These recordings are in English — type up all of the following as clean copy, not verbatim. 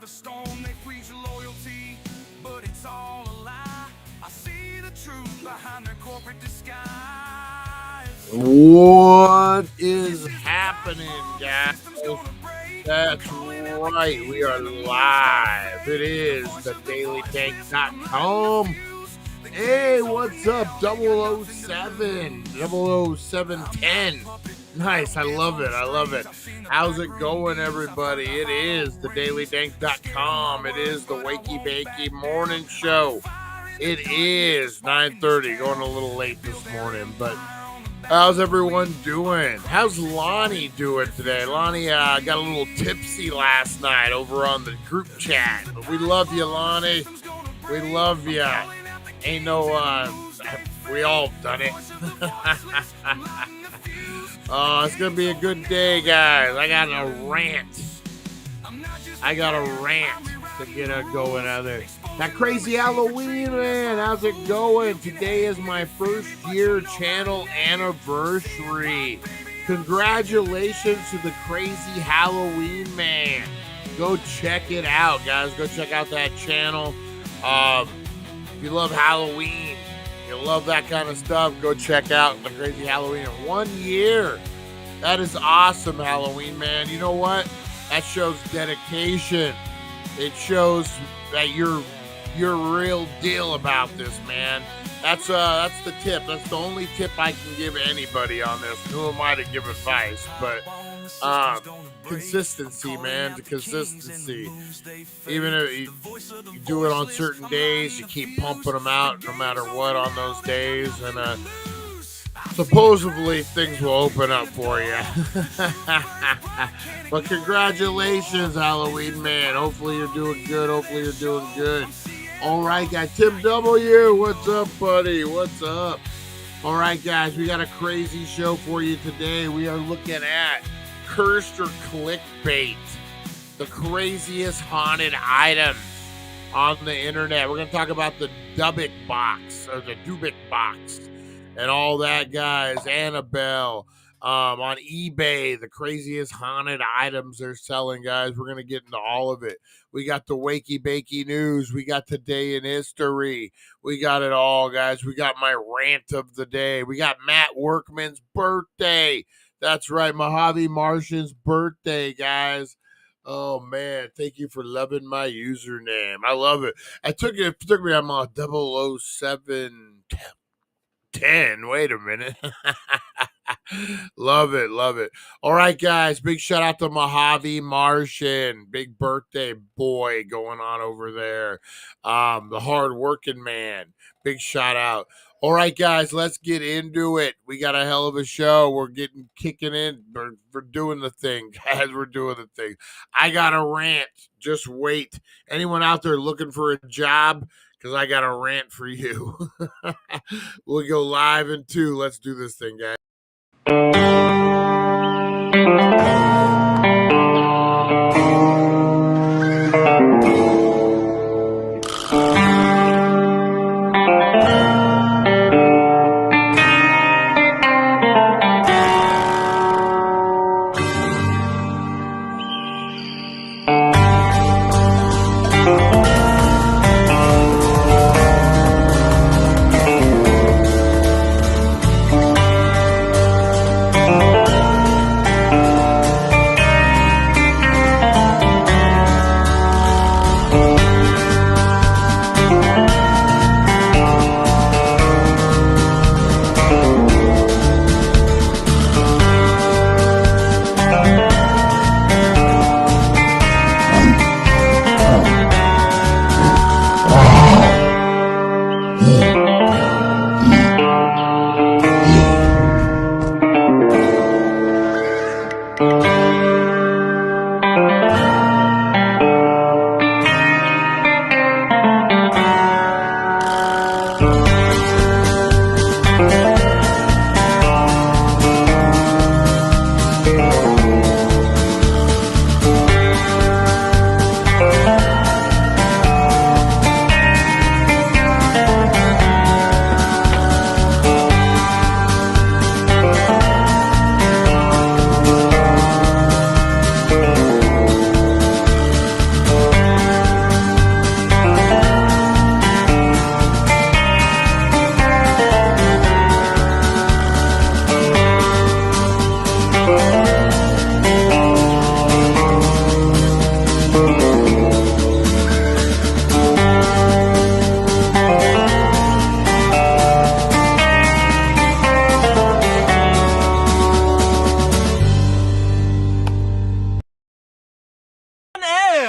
the storm, they freeze your loyalty, but it's all a lie. I see the truth behind their corporate disguise. What is happening, guys? That's right, we are live. It is the dailydank.com. Hey, what's up? 007, 00710. Nice, I love it. I love it. How's it going, everybody? It is the dailydank.com. It is the Wakey Bakey Morning Show. It is 9:30, going a little late this morning, but how's everyone doing? How's Lonnie doing today? Lonnie got a little tipsy last night over on the group chat. But we love you, Lonnie. We love you. Ain't no, we all done it. Oh, it's going to be a good day, guys. I got a rant to get it going out there. That crazy Halloween, man. How's it going? Today is my first year channel anniversary. Congratulations to the crazy Halloween, man. Go check it out, guys. Go check out that channel. If you love Halloween, you love that kind of stuff, go check out the crazy Halloween. 1 year. That is awesome, Halloween, man. You know what? That shows dedication. It shows that you're real deal about this, man. That's the tip. That's the only tip I can give anybody on this. Who am I to give advice? But consistency, man. The consistency. Even if you do it on certain days, you keep pumping them out no matter what on those days, and supposedly things will open up for you. But congratulations, Halloween, man. Hopefully you're doing good. All right, guys. Tim W., what's up, buddy? What's up? All right, guys, we got a crazy show for you today. We are looking at cursed or clickbait, the craziest haunted items on the internet. We're going to talk about the Dybbuk Box, or the Dybbuk Box, and all that, guys. Annabelle, on eBay, the craziest haunted items they're selling, guys. We're going to get into all of it. We got the Wakey Bakey news. We got Today in History. We got it all, guys. We got my rant of the day. We got Matt Workman's birthday. That's right, Mojave Martian's birthday, guys. Oh, man, thank you for loving my username. I love it. It took me, I'm on 00710. Wait a minute. Love it. All right, guys, big shout out to Mojave Martian. Big birthday boy going on over there. The hard-working man. Big shout out. All right, guys, let's get into it. We got a hell of a show. We're kicking in. We're doing the thing, guys. We're doing the thing. I got a rant. Just wait. Anyone out there looking for a job? Because I got a rant for you. We'll go live in 2. Let's do this thing, guys.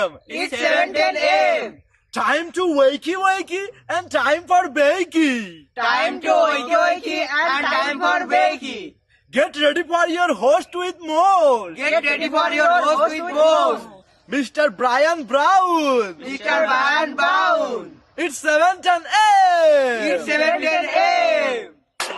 a.m. It's 7:10 a.m. Time to wakey and time for bakey. Time to wakey and time for bakey. Get ready for your host with more. Get ready for your host with more. Mr. Brian Brown. Mr. Brian Brown. It's 7:10 a.m. It's 7:10 a.m. Que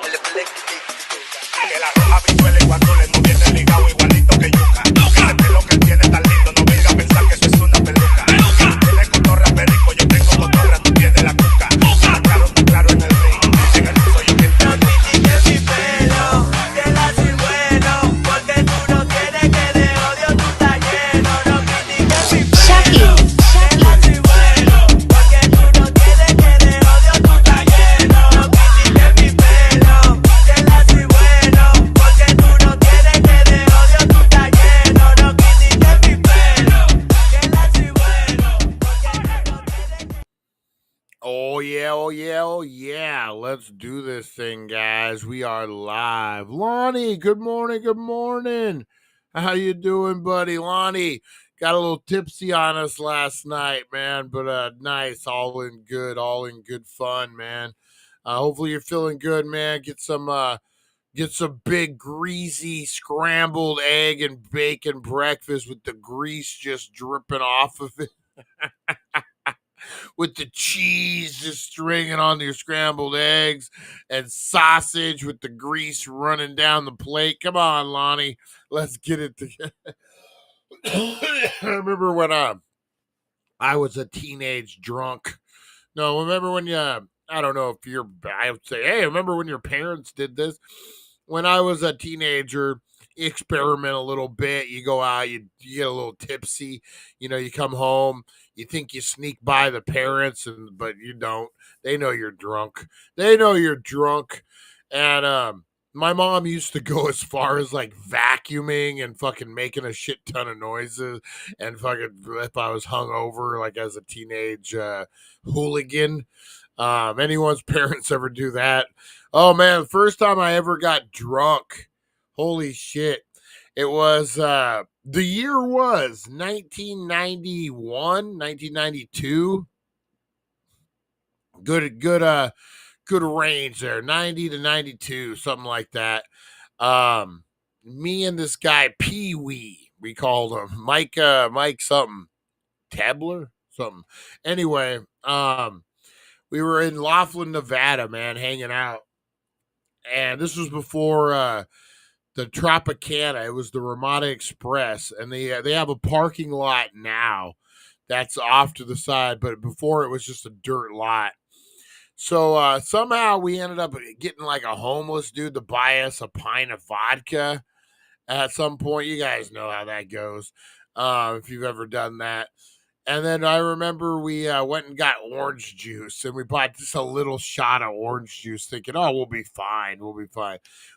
la roja pichuela y cuando le moviese ligado igualito que yuca. El pelo que tiene tan lindo, no venga a pensar que eso es una peluca. Tienes cotorra, perico, yo tengo cotorra, tú tienes la cuca. Está claro en el ring, en el soy yo quien te No critiques mi pelo, que la soy bueno, porque tú no tienes que de odio tú estás lleno. No critiques mi pelo, que la soy bueno, porque tú no tienes que de odio tú estás lleno. No critiques mi pelo, que la soy bueno, porque tú no tienes que de odio tú estás lleno. No critiques mi pelo, que la soy bueno, porque tú no tienes que... Oh yeah, oh yeah, oh yeah. Let's do this thing, guys. We are live. Lonnie, good morning, good morning. How you doing, buddy? Lonnie, got a little tipsy on us last night, man, but nice, all in good fun, man. Hopefully you're feeling good, man. Get some big greasy scrambled egg and bacon breakfast with the grease just dripping off of it. With the cheese just stringing on your scrambled eggs and sausage with the grease running down the plate. Come on, Lonnie. Let's get it together. I remember when I was a teenage drunk. No, remember when I don't know if I would say, hey, remember when your parents did this? When I was a teenager, you experiment a little bit. You go out, you get a little tipsy. You come home. You think you sneak by the parents, but you don't. They know you're drunk. And my mom used to go as far as like vacuuming and fucking making a shit ton of noises. And fucking if I was hungover, like as a teenage hooligan. Anyone's parents ever do that? Oh man, the first time I ever got drunk, holy shit. It was the year was 1991, 1992. Good range there, 90 to 92, something like that. Me and this guy Pee Wee, we called him Mike something, Tabler something. Anyway, we were in Laughlin, Nevada, man, hanging out. And this was before the Tropicana. It was the Ramada Express. And they have a parking lot now that's off to the side. But before it was just a dirt lot. So somehow we ended up getting like a homeless dude to buy us a pint of vodka at some point. You guys know how that goes if you've ever done that. And then I remember we went and got orange juice, and we bought just a little shot of orange juice thinking, oh, we'll be fine.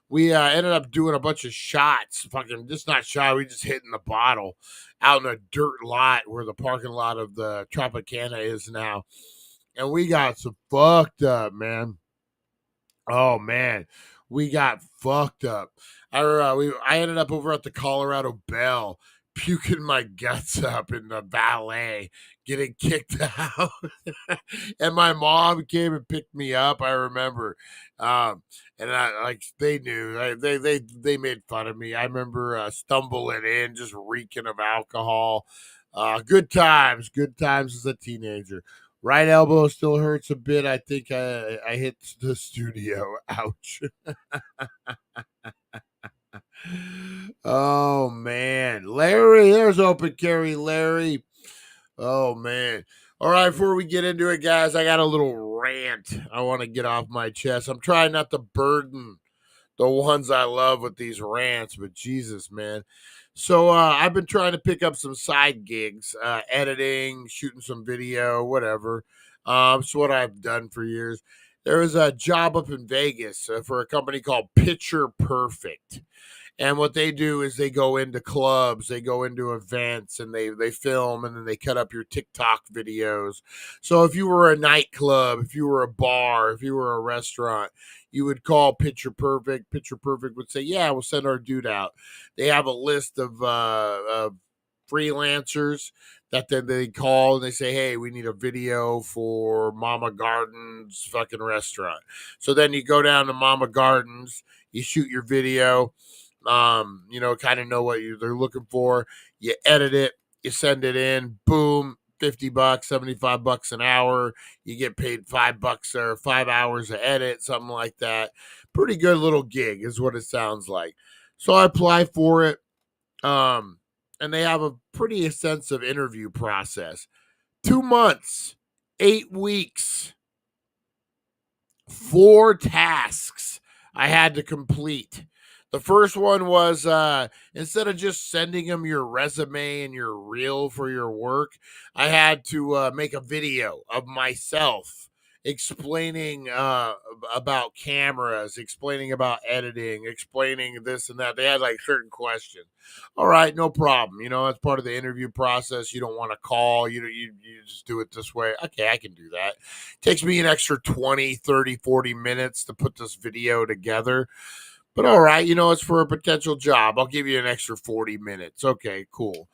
We ended up doing a bunch of shots, fucking just not shot. We just hitting the bottle out in a dirt lot where the parking lot of the Tropicana is now. And we got some fucked up, man. Oh, man. We got fucked up. I ended up over at the Colorado Bell, puking my guts up in the valet, getting kicked out. And my mom came and picked me up, I remember. And they knew. They made fun of me. I remember stumbling in, just reeking of alcohol. Good times as a teenager. Right elbow still hurts a bit. I think I hit the studio. Ouch. Oh, man. Larry, there's open carry, Larry. Oh, man. All right, before we get into it, guys, I got a little rant I want to get off my chest. I'm trying not to burden the ones I love with these rants, but Jesus, man. So I've been trying to pick up some side gigs, editing, shooting some video, whatever. It's what I've done for years. There was a job up in Vegas for a company called Picture Perfect. And what they do is they go into clubs, they go into events, and they film, and then they cut up your TikTok videos. So if you were a nightclub, if you were a bar, if you were a restaurant, you would call Picture Perfect. Picture Perfect would say, yeah, we'll send our dude out. They have a list of freelancers that then they call and they say, hey, we need a video for Mama Garden's fucking restaurant. So then you go down to Mama Garden's, you shoot your video, kind of know what they're looking for. You edit it, you send it in, boom, $50, $75 an hour. You get paid $5 or 5 hours to edit, something like that. Pretty good little gig is what it sounds like. So I apply for it. And they have a pretty extensive interview process. 2 months, 8 weeks, 4 tasks I had to complete. The first one was instead of just sending them your resume and your reel for your work, I had to make a video of myself explaining about cameras, explaining about editing, explaining this and that. They had like certain questions. All right, no problem. That's part of the interview process. You don't want to call. You just do it this way. Okay, I can do that. Takes me an extra 20, 30, 40 minutes to put this video together. But all right, it's for a potential job. I'll give you an extra 40 minutes. Okay, cool.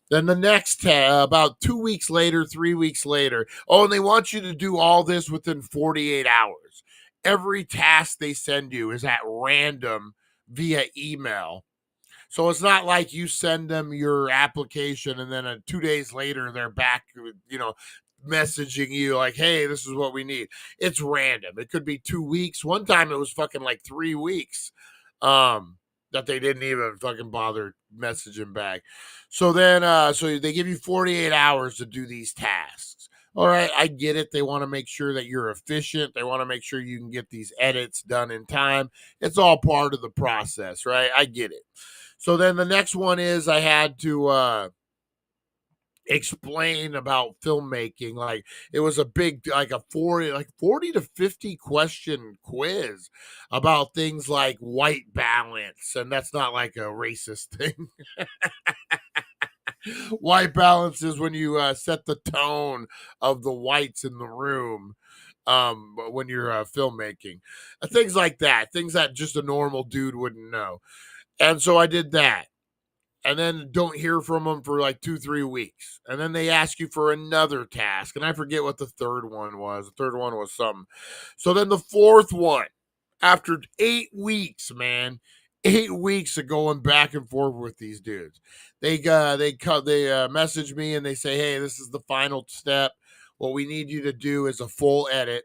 Then the next, about 2 weeks later, 3 weeks later, and they want you to do all this within 48 hours. Every task they send you is at random via email. So it's not like you send them your application and then 2 days later they're back, messaging you like, hey, this is what we need. It's random. It could be 2 weeks. One time it was fucking like 3 weeks that they didn't even fucking bother messaging back. So then so they give you 48 hours to do these tasks. All right, I get it. They want to make sure that you're efficient. They want to make sure you can get these edits done in time. It's all part of the process, right? I get it. So then the next one is I had to explain about filmmaking. Like it was a big, like a 40 to 50 question quiz about things like white balance. And that's not like a racist thing. White balance is when you set the tone of the whites in the room when you're filmmaking. Things like that. Things that just a normal dude wouldn't know. And so I did that. And then don't hear from them for like 2-3 weeks. And then they ask you for another task. And I forget what the third one was. The third one was something. So then the fourth one, after 8 weeks, man, 8 weeks of going back and forth with these dudes. They message me and they say, hey, this is the final step. What we need you to do is a full edit.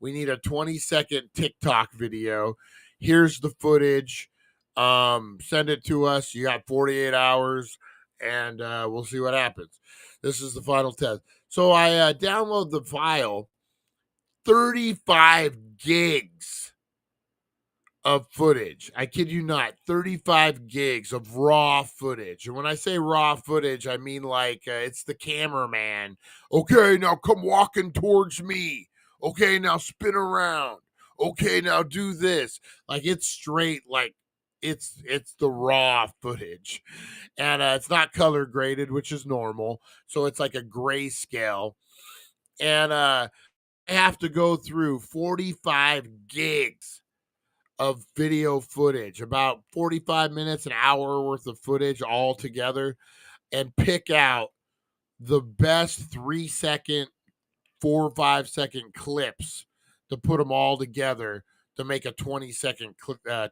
We need a 20-second TikTok video. Here's the footage. Send it to us. You got 48 hours and we'll see what happens. This is the final test. So I download the file, 35 gigs of footage. I kid you not, 35 gigs of raw footage. And when I say raw footage, I mean like it's the cameraman. Okay, now come walking towards me. Okay, now spin around. Okay, now do this. Like it's straight, like it's the raw footage. And it's not color graded, which is normal. So it's like a grayscale. And I have to go through 45 gigs of video footage, about 45 minutes, an hour worth of footage all together, and pick out the best 3-second, 4 or 5 second clips to put them all together to make a 20-second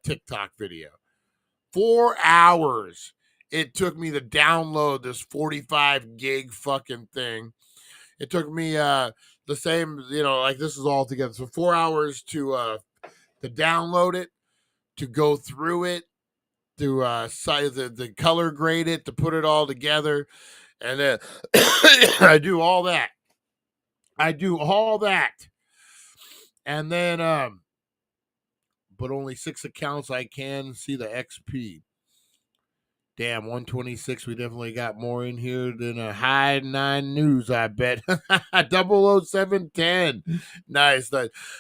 TikTok video. 4 hours it took me to download this 45 gig fucking thing. It took me the same, like this is all together. So 4 hours to download it, to go through it, to the color grade it, to put it all together. And then I do all that. And then, but only 6 accounts I can see the XP. Damn, 126. We definitely got more in here than a high 9 news, I bet. 00710. Nice.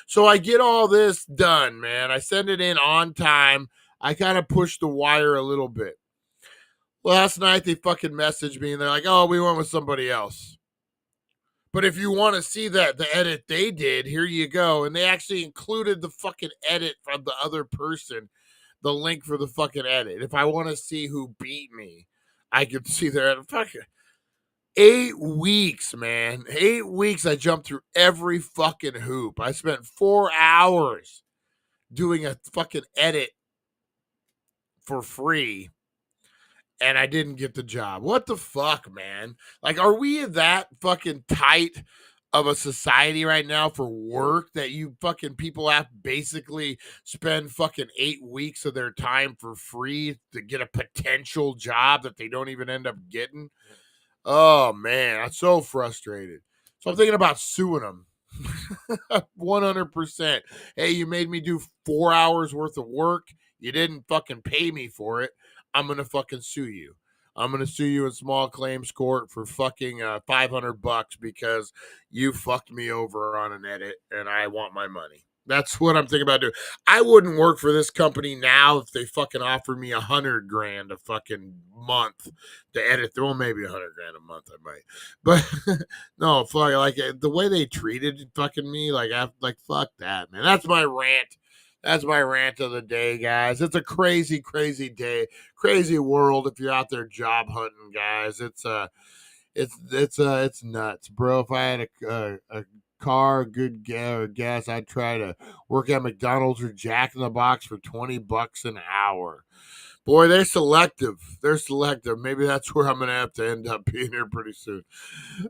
So I get all this done, man. I send it in on time. I kind of push the wire a little bit. Last night, they fucking messaged me, and they're like, oh, we went with somebody else. But if you want to see the edit they did, here you go. And they actually included the fucking edit from the other person. The link for the fucking edit. If I want to see who beat me, I could see there. Fucking 8 weeks, man. 8 weeks. I jumped through every fucking hoop. I spent 4 hours doing a fucking edit for free, and I didn't get the job. What the fuck, man? Like, are we that fucking tight of a society right now for work that you fucking people have to basically spend fucking 8 weeks of their time for free to get a potential job that they don't even end up getting? Oh man, I'm so frustrated. So I'm thinking about suing them. 100%. Hey, you made me do 4 hours worth of work. You didn't fucking pay me for it. I'm going to fucking sue you. I'm going to sue you in small claims court for fucking $500 because you fucked me over on an edit and I want my money. That's what I'm thinking about doing. I wouldn't work for this company now if they fucking offered me $100,000 a fucking month to edit. Well, maybe $100,000 a month I might, but no, fuck. Like the way they treated fucking me, like fuck that, man. That's my rant. That's my rant of the day, guys. It's a crazy, crazy day, crazy world. If you're out there job hunting, guys, it's nuts, bro. If I had a car, good gas, I'd try to work at McDonald's or Jack in the Box for $20 an hour. Boy, they're selective. They're selective. Maybe that's where I'm gonna have to end up being here pretty soon.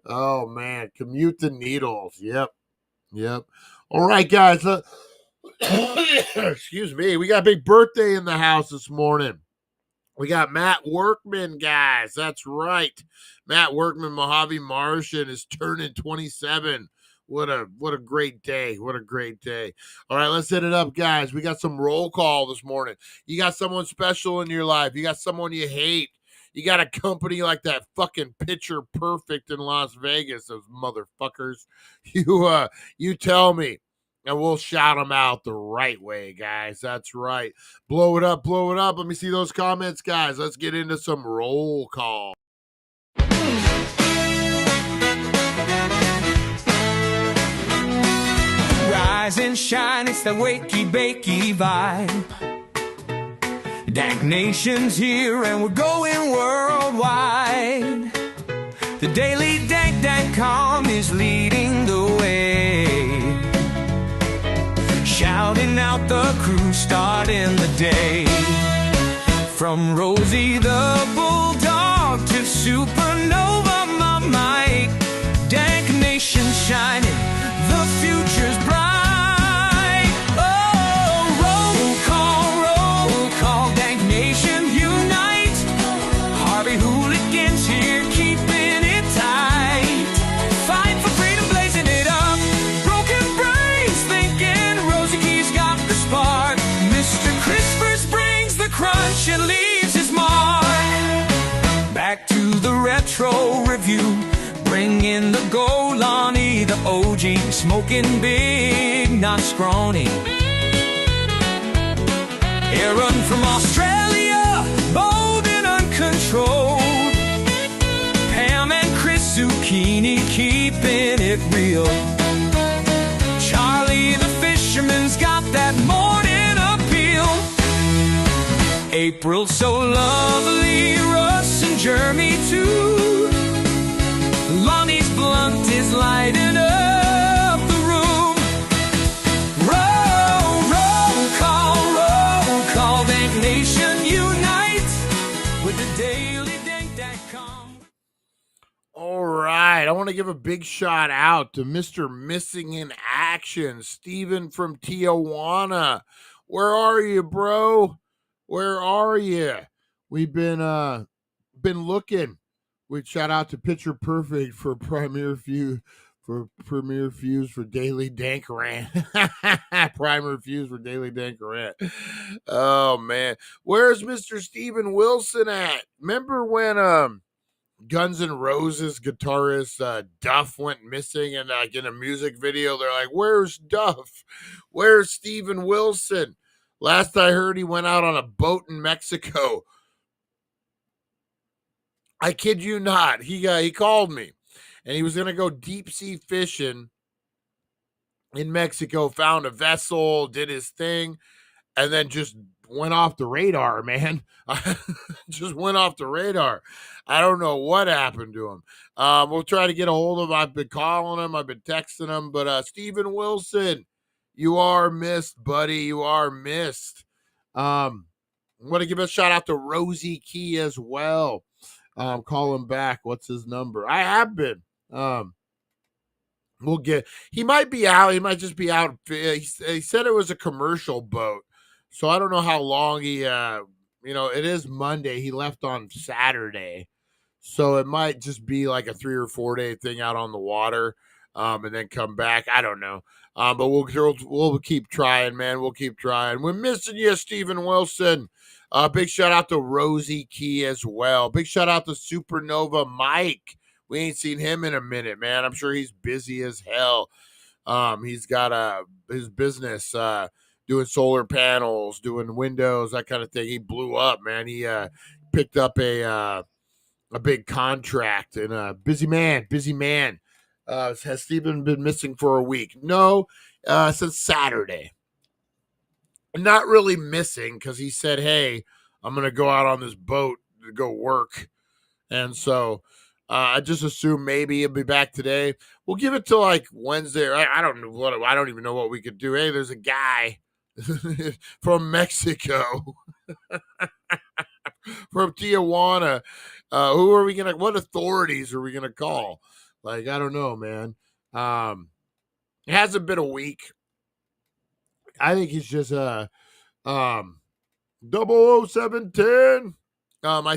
Oh man, commute the needles. Yep. All right, guys. Excuse me. We got a big birthday in the house this morning. We got Matt Workman, guys. That's right. Matt Workman, Mojave Martian, is turning 27. What a great day. What a great day. All right, let's hit it up, guys. We got some roll call this morning. You got someone special in your life. You got someone you hate. You got a company like that fucking Picture Perfect in Las Vegas, those motherfuckers. You tell me, and we'll shout them out the right way, guys. That's right. Blow it up, blow it up. Let me see those comments, guys. Let's get into some roll call. Rise and shine, it's the Wakey Bakey vibe. Dank Nation's here and we're going worldwide. The daily Dank.com is leading the way. Shouting out the crew, starting the day. From Rosie the Bulldog to Supernova, my Mike. Dank Nation shining, the future's bright. Oh, roll call, Dank Nation unite. Harvey hooligans here, keeping it tight. Fight for freedom, blazing it up. Broken brains thinking Rosie Key's got the spark. Mr. Crispers brings the crunch and leaves his mark. Back to the retro review. Bring in the Golani, the OG, smoking big, not scrawny. Aaron from Australia, bold and uncontrolled. Pam and Chris Zucchini, keeping it real. Charlie the fisherman's got that morning appeal. April so lovely, Russ and Jeremy too. Lonnie's blunt is lighting up the room. Roll call, Dank Nation unite with the daily Dank.com. All right, I want to give a big shout out to Mr. Missing in Action, Steven from Tijuana. Where are you, bro? Where are you? We've been looking. We'd shout out to Picture Perfect for Premier Fuse for Daily Dank Rant. Primer Fuse for Daily Dank Rant. Oh man, where's Mr. Steven Wilson at? Remember when Guns N' Roses guitarist Duff went missing, and like in a music video, they're like, "Where's Duff? Where's Steven Wilson?" Last I heard, he went out on a boat in Mexico. I kid you not. He called me, and he was gonna go deep sea fishing in Mexico. Found a vessel, did his thing, and then just went off the radar, man. Just went off the radar. I don't know what happened to him. We'll try to get a hold of him. I've been calling him. I've been texting him. But Steven Wilson, you are missed, buddy. You are missed. I want to give a shout out to Rosie Key as well. Call him back. What's his number? I have been. We'll get. He might be out. He might just be out. He said it was a commercial boat, so I don't know how long he. It is Monday. He left on Saturday, so it might just be like a 3 or 4 day thing out on the water, and then come back. I don't know. But we'll keep trying, man. We'll keep trying. We're missing you, Steven Wilson. Big shout out to Rosie Key as well. Big shout out to Supernova Mike. We ain't seen him in a minute, man. I'm sure he's busy as hell. He's got his business doing solar panels, doing windows, that kind of thing. He blew up, man. He picked up a big contract, and busy man. Has Steven been missing for a week? No, since Saturday. Not really missing, because he said, hey, I'm going to go out on this boat to go work. And so I just assume maybe he'll be back today. We'll give it till like Wednesday. I don't know I don't even know what we could do. Hey, there's a guy from Mexico, from Tijuana. Who are we what authorities are we gonna call? Like, I don't know, man. It hasn't been a week. I think he's just 00710. I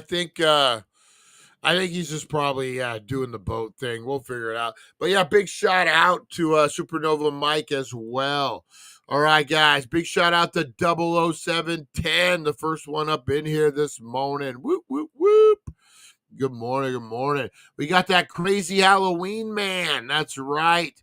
think he's just probably doing the boat thing. We'll figure it out. But yeah, big shout out to Supernova Mike as well. All right, guys. Big shout out to 00710, the first one up in here this morning. Whoop, whoop, whoop. Good morning. Good morning. We got that crazy Halloween man. That's right.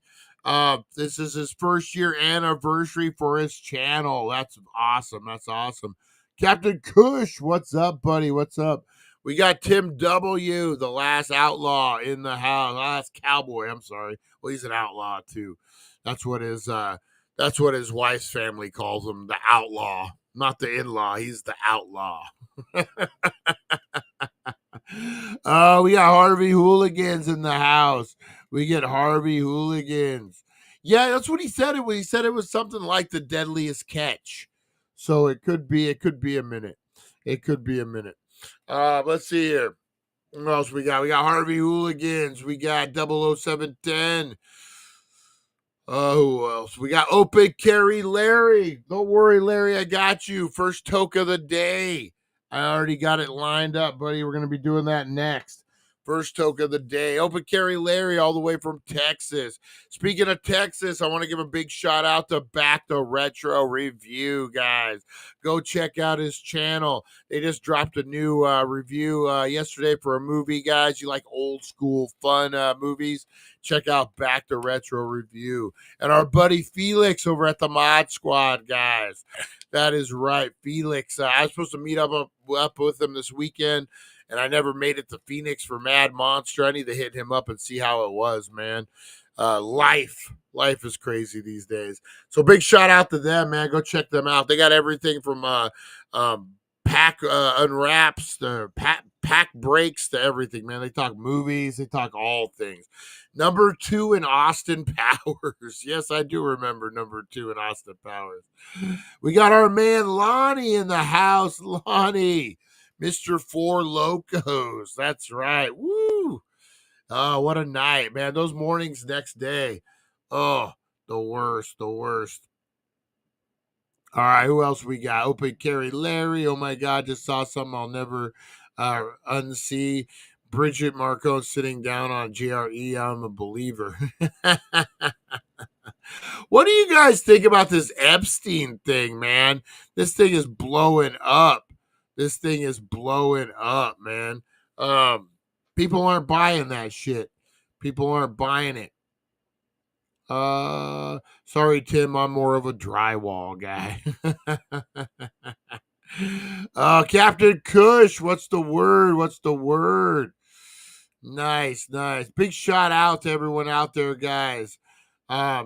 This is his first year anniversary for his channel. That's awesome. That's awesome. Captain Kush, what's up, buddy? What's up? We got Tim W., the last outlaw in the house. Last cowboy. I'm sorry. Well, he's an outlaw too. That's what his wife's family calls him, the outlaw, not the in-law. He's the outlaw. We got Harvey Hooligans in the house. We get Harvey Hooligans. Yeah, that's what he said. He said it was something like the deadliest catch. So it could be a minute. It could be a minute. Let's see here. What else we got? We got Harvey Hooligans. We got 00710. Who else? We got Open Carry Larry. Don't worry, Larry. I got you. First toke of the day. I already got it lined up, buddy. We're going to be doing that next. First toke of the day. Open Carry Larry all the way from Texas. Speaking of Texas, I want to give a big shout out to Back to Retro Review, guys. Go check out his channel. They just dropped a new review yesterday for a movie, guys. You like old school fun movies? Check out Back to Retro Review. And our buddy Felix over at the Mod Squad, guys. That is right, Felix. I was supposed to meet up with him this weekend, and I never made it to Phoenix for Mad Monster. I need to hit him up and see how it was, man. Life is crazy these days. So big shout out to them, man. Go check them out. They got everything from pack unwraps to pack breaks to everything, man. They talk movies. They talk all things. Number 2 in Austin Powers. Yes, I do remember number 2 in Austin Powers. We got our man Lonnie in the house. Lonnie, Mr. Four Locos. That's right. Woo. Oh, what a night, man. Those mornings next day. Oh, the worst. All right, who else we got? Open Carry Larry. Oh, my God. Just saw something I'll never unsee. Bridget Marco sitting down on GRE. I'm a believer. What do you guys think about this Epstein thing, man? This thing is blowing up. Man. People aren't buying that shit. People aren't buying it. Sorry, Tim. I'm more of a drywall guy. Captain Kush, what's the word? Nice. Big shout out to everyone out there, guys.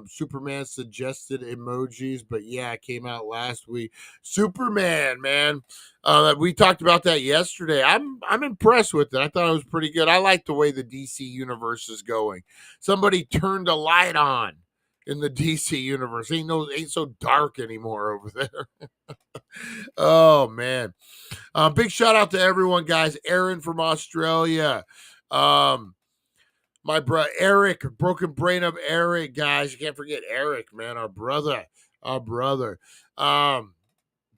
Superman suggested emojis, but yeah, it came out last week. Superman, man. We talked about that yesterday. I'm impressed with it. I thought it was pretty good. I like the way the DC universe is going. Somebody turned a light on in the DC universe. Ain't so dark anymore over there. Oh man. Big shout out to everyone, guys. Aaron from Australia. My brother Eric, broken brain of Eric, guys. You can't forget Eric, man, our brother.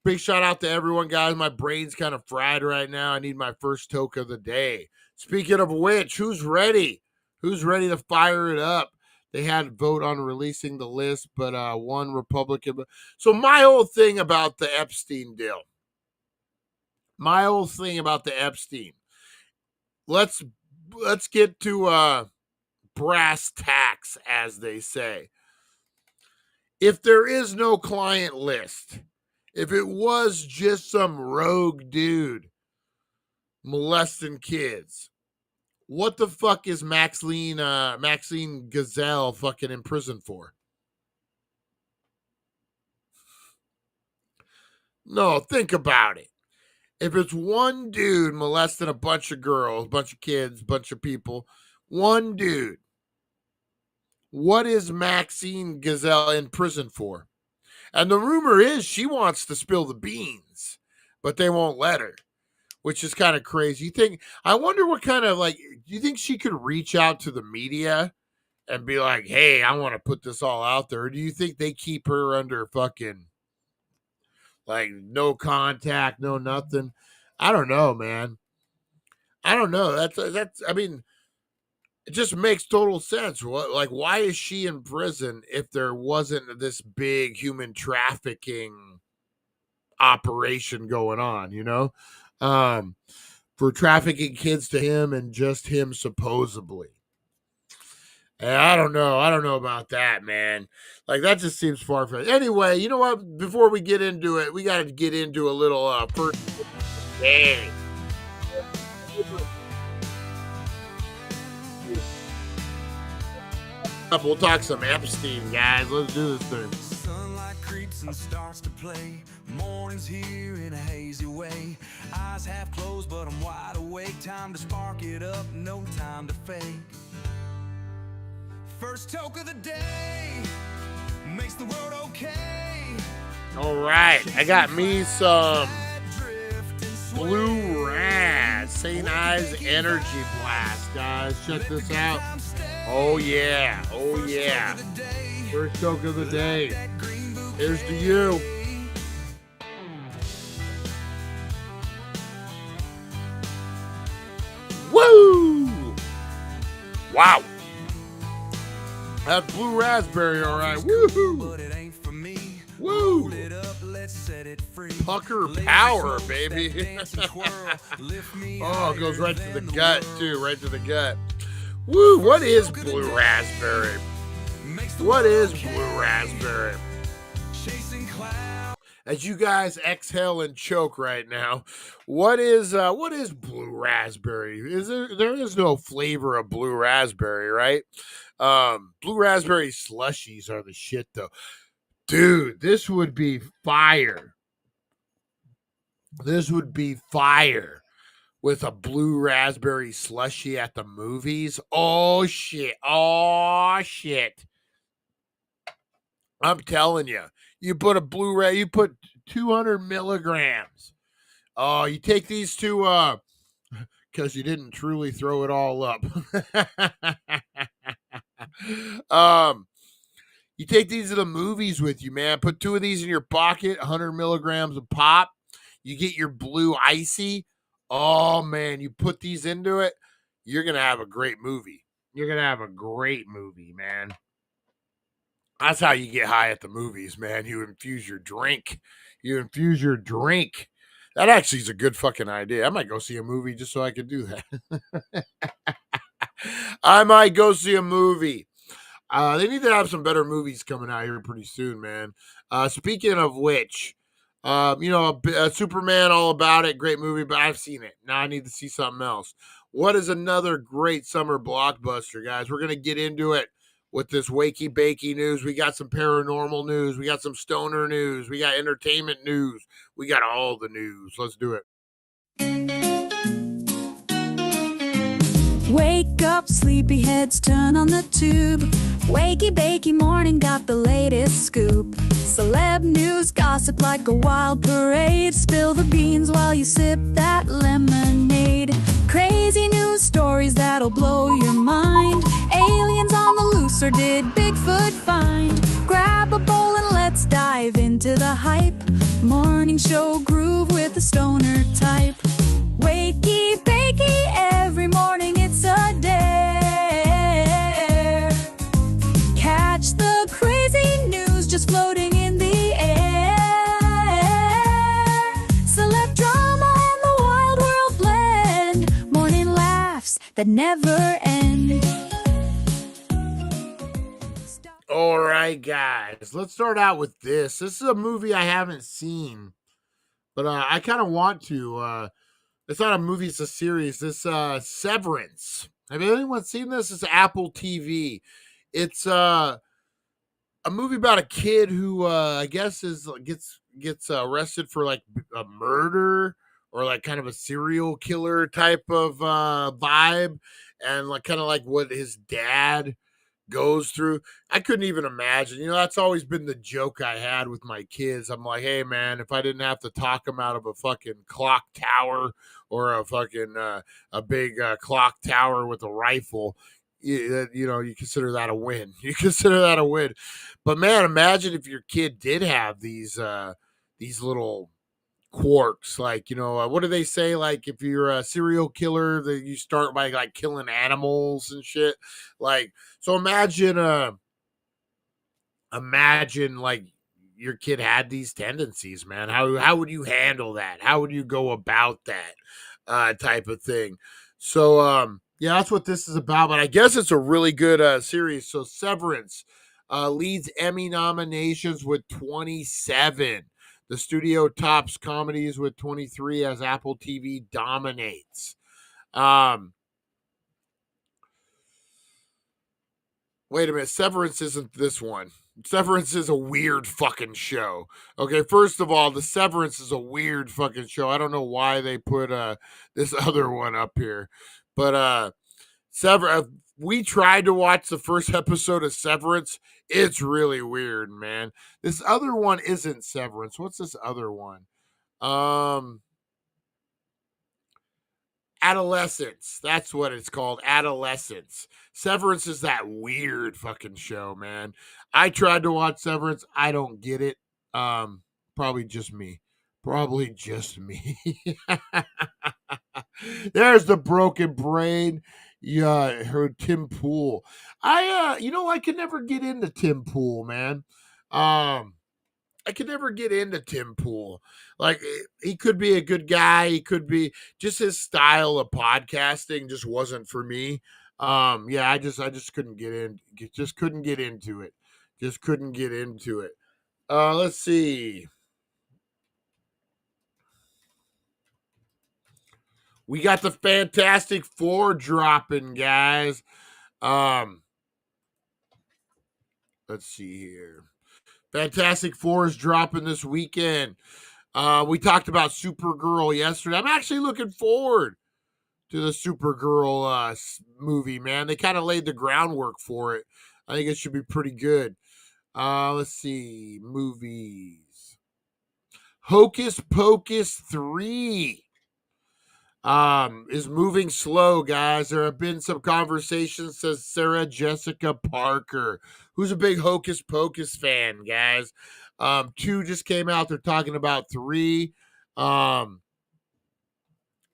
Big shout out to everyone, guys. My brain's kind of fried right now. I need my first toke of the day. Speaking of which, who's ready? Who's ready to fire it up? They had a vote on releasing the list, but one Republican. So my whole thing about the Epstein deal. Let's get to brass tacks, as they say. If there is no client list, if it was just some rogue dude molesting kids, what the fuck is Maxine Gazelle fucking in prison for? No, think about it. If it's one dude molesting a bunch of girls, bunch of kids, bunch of people, one dude, what is Maxine Gazelle in prison for? And the rumor is she wants to spill the beans, but they won't let her, which is kind of crazy. I wonder what kind of, do you think she could reach out to the media and be like, hey, I want to put this all out there? Or do you think they keep her under fucking, no contact, no nothing? I don't know, man. I don't know. I mean, it just makes total sense. Why is she in prison if there wasn't this big human trafficking operation going on, for trafficking kids to him and just him supposedly? And I don't know about that, man. That just seems far-fetched. Anyway, you know what? Before we get into it, we got to get into a little first day. We'll talk some Epstein, guys. Let's do this thing. Sunlight creeps and starts to play. Morning's here in a hazy way. Eyes half closed, but I'm wide awake. Time to spark it up, no time to fake. First toke of the day makes the world okay. All right, I got me some Blue Raz St. Ives Energy Blast, guys. Check this out. Oh yeah. First toke of the day. Here's to you. Woo! Wow. That's blue raspberry, all right. Woo! Woo! Pucker power, baby. Oh, it goes right to the gut, too. Right to the gut. Woo! What is blue raspberry? What is blue raspberry? As you guys exhale and choke right now, what is blue raspberry? There is no flavor of blue raspberry, right? Blue raspberry slushies are the shit, though. Dude, this would be fire. This would be fire with a blue raspberry slushie at the movies. Oh shit. I'm telling you. You put you put 200 milligrams. Oh, you take these two, because you didn't truly throw it all up. You take these to the movies with you, man. Put 2 of these in your pocket, 100 milligrams of pop. You get your blue icy. Oh, man, you put these into it. You're going to have a great movie. You're going to have a great movie, man. That's how you get high at the movies, man. You infuse your drink. That actually is a good fucking idea. I might go see a movie just so I could do that. I might go see a movie. They need to have some better movies coming out here pretty soon, man. Speaking of which, Superman, all about it. Great movie, but I've seen it. Now I need to see something else. What is another great summer blockbuster, guys? We're going to get into it. with this Wakey Bakey news. We got some paranormal news. We got some stoner news. We got entertainment news. We got all the news. Let's do it. Wake up, sleepyheads, turn on the tube. Wakey Bakey Morning got the latest scoop. Celeb news, gossip like a wild parade. Spill the beans while you sip that lemonade. Crazy news stories that'll blow your mind. Aliens on the loose, or did Bigfoot find? Grab a bowl and let's dive into the hype. Morning show groove with the stoner type. Wakey Bakey, every morning it's a dare. Catch the crazy news just floating in the air. Celeb drama and the wild world blend. Morning laughs that never end. All right, guys, let's start out with this. This is a movie I haven't seen, but I kind of want to. It's not a movie, it's a series. This Severance. Have anyone seen this? It's Apple TV. It's a movie about a kid who I guess gets arrested for like a murder or like kind of a serial killer type of vibe, and like kind of like what his dad goes through. I couldn't even imagine. You know, that's always been the joke I had with my kids. I'm like, hey man, if I didn't have to talk them out of a fucking clock tower or a fucking a big clock tower with a rifle, you know, you consider that a win. You consider that a win. But man, imagine if your kid did have these little quirks, like, you know, what do they say, like if you're a serial killer that you start by like killing animals and shit, like, so imagine like your kid had these tendencies, man. How would you handle that? How would you go about that type of thing? So yeah, that's what this is about. But I guess it's a really good series. So Severance leads Emmy nominations with 27. The studio tops comedies with 23 as Apple TV dominates. Wait a minute. Severance isn't this one. Severance is a weird fucking show. Okay, first of all, the Severance is a weird fucking show. I don't know why they put this other one up here. But we tried to watch the first episode of Severance. It's really weird, man. This other one isn't Severance. What's this other one? Adolescence. That's what it's called. Adolescence. Severance is that weird fucking show, man. I tried to watch Severance. I don't get it. Probably just me. Probably just me. There's the broken brain. Yeah, her Tim Pool. I could never get into Tim Pool, man. I could never get into Tim Pool. Like, he could be a good guy. He could be, just his style of podcasting just wasn't for me. Yeah, I just couldn't get in. Just couldn't get into it. Just couldn't get into it. Let's see. We got the Fantastic Four dropping, guys. Let's see here. Fantastic Four is dropping this weekend. We talked about Supergirl yesterday. I'm actually looking forward to the Supergirl movie, man. They kind of laid the groundwork for it. I think it should be pretty good. Let's see. Movies. Hocus Pocus 3 is moving slow, guys. There have been some conversations, says Sarah Jessica Parker, who's a big Hocus Pocus fan, guys. 2 just came out. They're talking about 3. I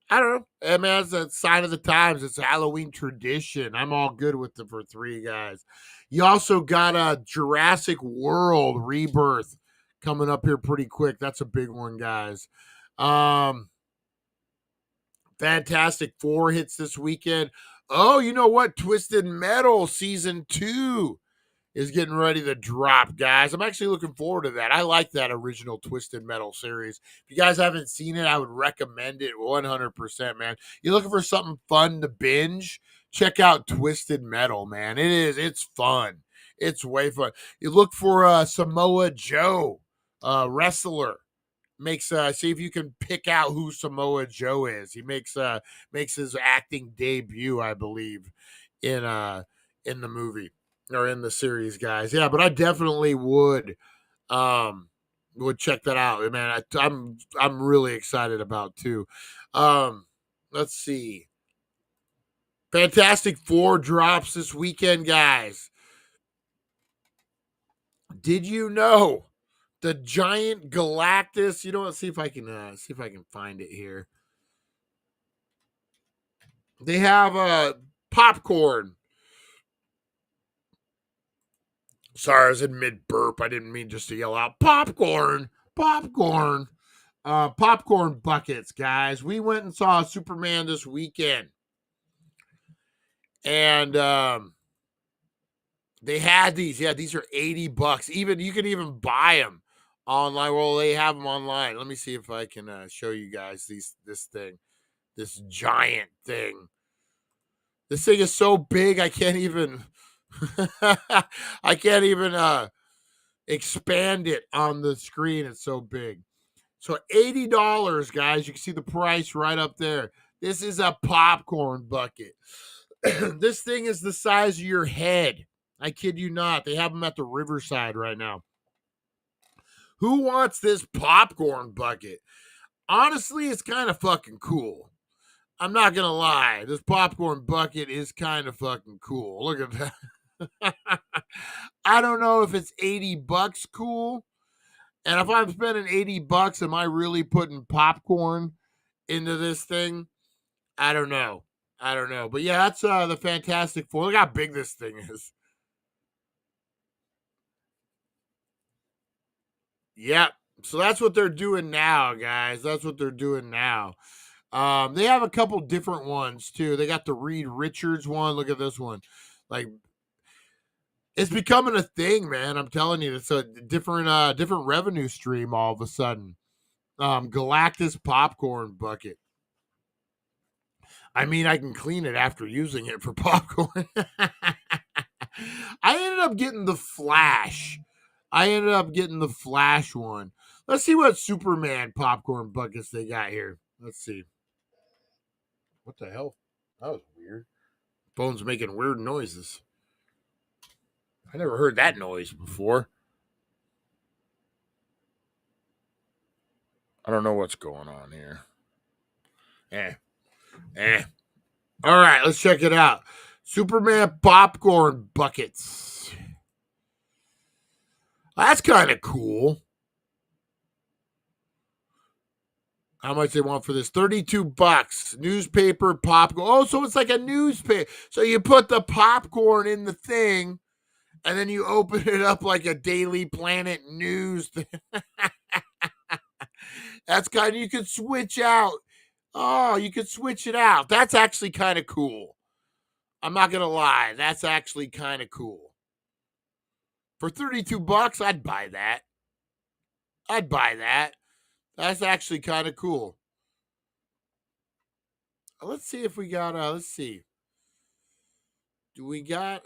don't know. I mean, that's a sign of the times. It's a Halloween tradition. I'm all good with it for 3, guys. You also got a Jurassic World Rebirth coming up here pretty quick. That's a big one, guys. Fantastic Four hits this weekend. Oh, you know what? Twisted Metal Season 2 is getting ready to drop, guys. I'm actually looking forward to that. I like that original Twisted Metal series. If you guys haven't seen it, I would recommend it 100%, man. You're looking for something fun to binge? Check out Twisted Metal, man. It's fun. It's way fun. You look for Samoa Joe, wrestler. Makes see if you can pick out who Samoa Joe is. He makes his acting debut, I believe, in the movie or in the series, guys. Yeah, but I definitely would check that out, man. I'm really excited about too. Let's see. Fantastic Four drops this weekend, guys. Did you know the giant Galactus? You know what? See if I can find it here. They have popcorn. Sorry, I was in mid burp. I didn't mean just to yell out popcorn. Popcorn buckets, guys. We went and saw Superman this weekend. And they had these. Yeah, these are $80. Even you can even buy them online. Well, they have them online. Let me see if I can show you guys this giant thing. This thing is so big I can't even expand it on the screen. It's so big. So $80, guys. You can see the price right up there. This is a popcorn bucket. This thing is the size of your head. I kid you not. They have them at the Riverside right now. Who wants this popcorn bucket? Honestly, it's kind of fucking cool. I'm not going to lie. This popcorn bucket is kind of fucking cool. Look at that. I don't know if it's $80 cool. And if I'm spending $80, am I really putting popcorn into this thing? I don't know. But yeah, that's the Fantastic Four. Look how big this thing is. Yep. So that's what they're doing now, guys. That's what they're doing now. They have a couple different ones too. They got the Reed Richards one. Look at this one. Like, it's becoming a thing, man. I'm telling you, it's a different revenue stream all of a sudden. Galactus popcorn bucket. I mean, I can clean it after using it for popcorn. I ended up getting the Flash. One. Let's see what Superman popcorn buckets they got here. Let's see. What the hell? That was weird. Phone's making weird noises. I never heard that noise before. I don't know what's going on here. All right, let's check it out. Superman popcorn buckets. That's kind of cool. How much they want for this? $32. Newspaper popcorn. Oh, so it's like a newspaper. So you put the popcorn in the thing, and then you open it up like a Daily Planet news thing. That's kind of, you could switch out. Oh, you could switch it out. That's actually kind of cool. I'm not going to lie. That's actually kind of cool. For $32, I'd buy that. That's actually kind of cool. Let's see if we got, let's see. Do we got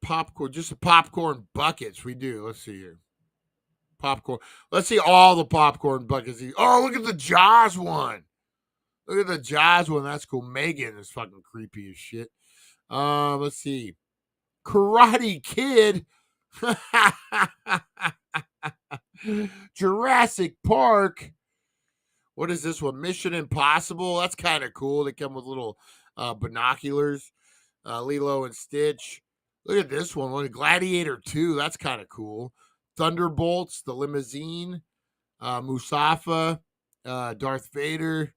popcorn? Just popcorn buckets. We do. Let's see here. Popcorn. Let's see all the popcorn buckets. Oh, look at the Jaws one. That's cool. Megan is fucking creepy as shit. Let's see. Karate Kid. Jurassic Park. What is this one? Mission Impossible. That's kind of cool. They come with little binoculars. Lilo and Stitch. Look at this one. Gladiator 2. That's kind of cool. Thunderbolts, the limousine. Mustafa. Darth Vader.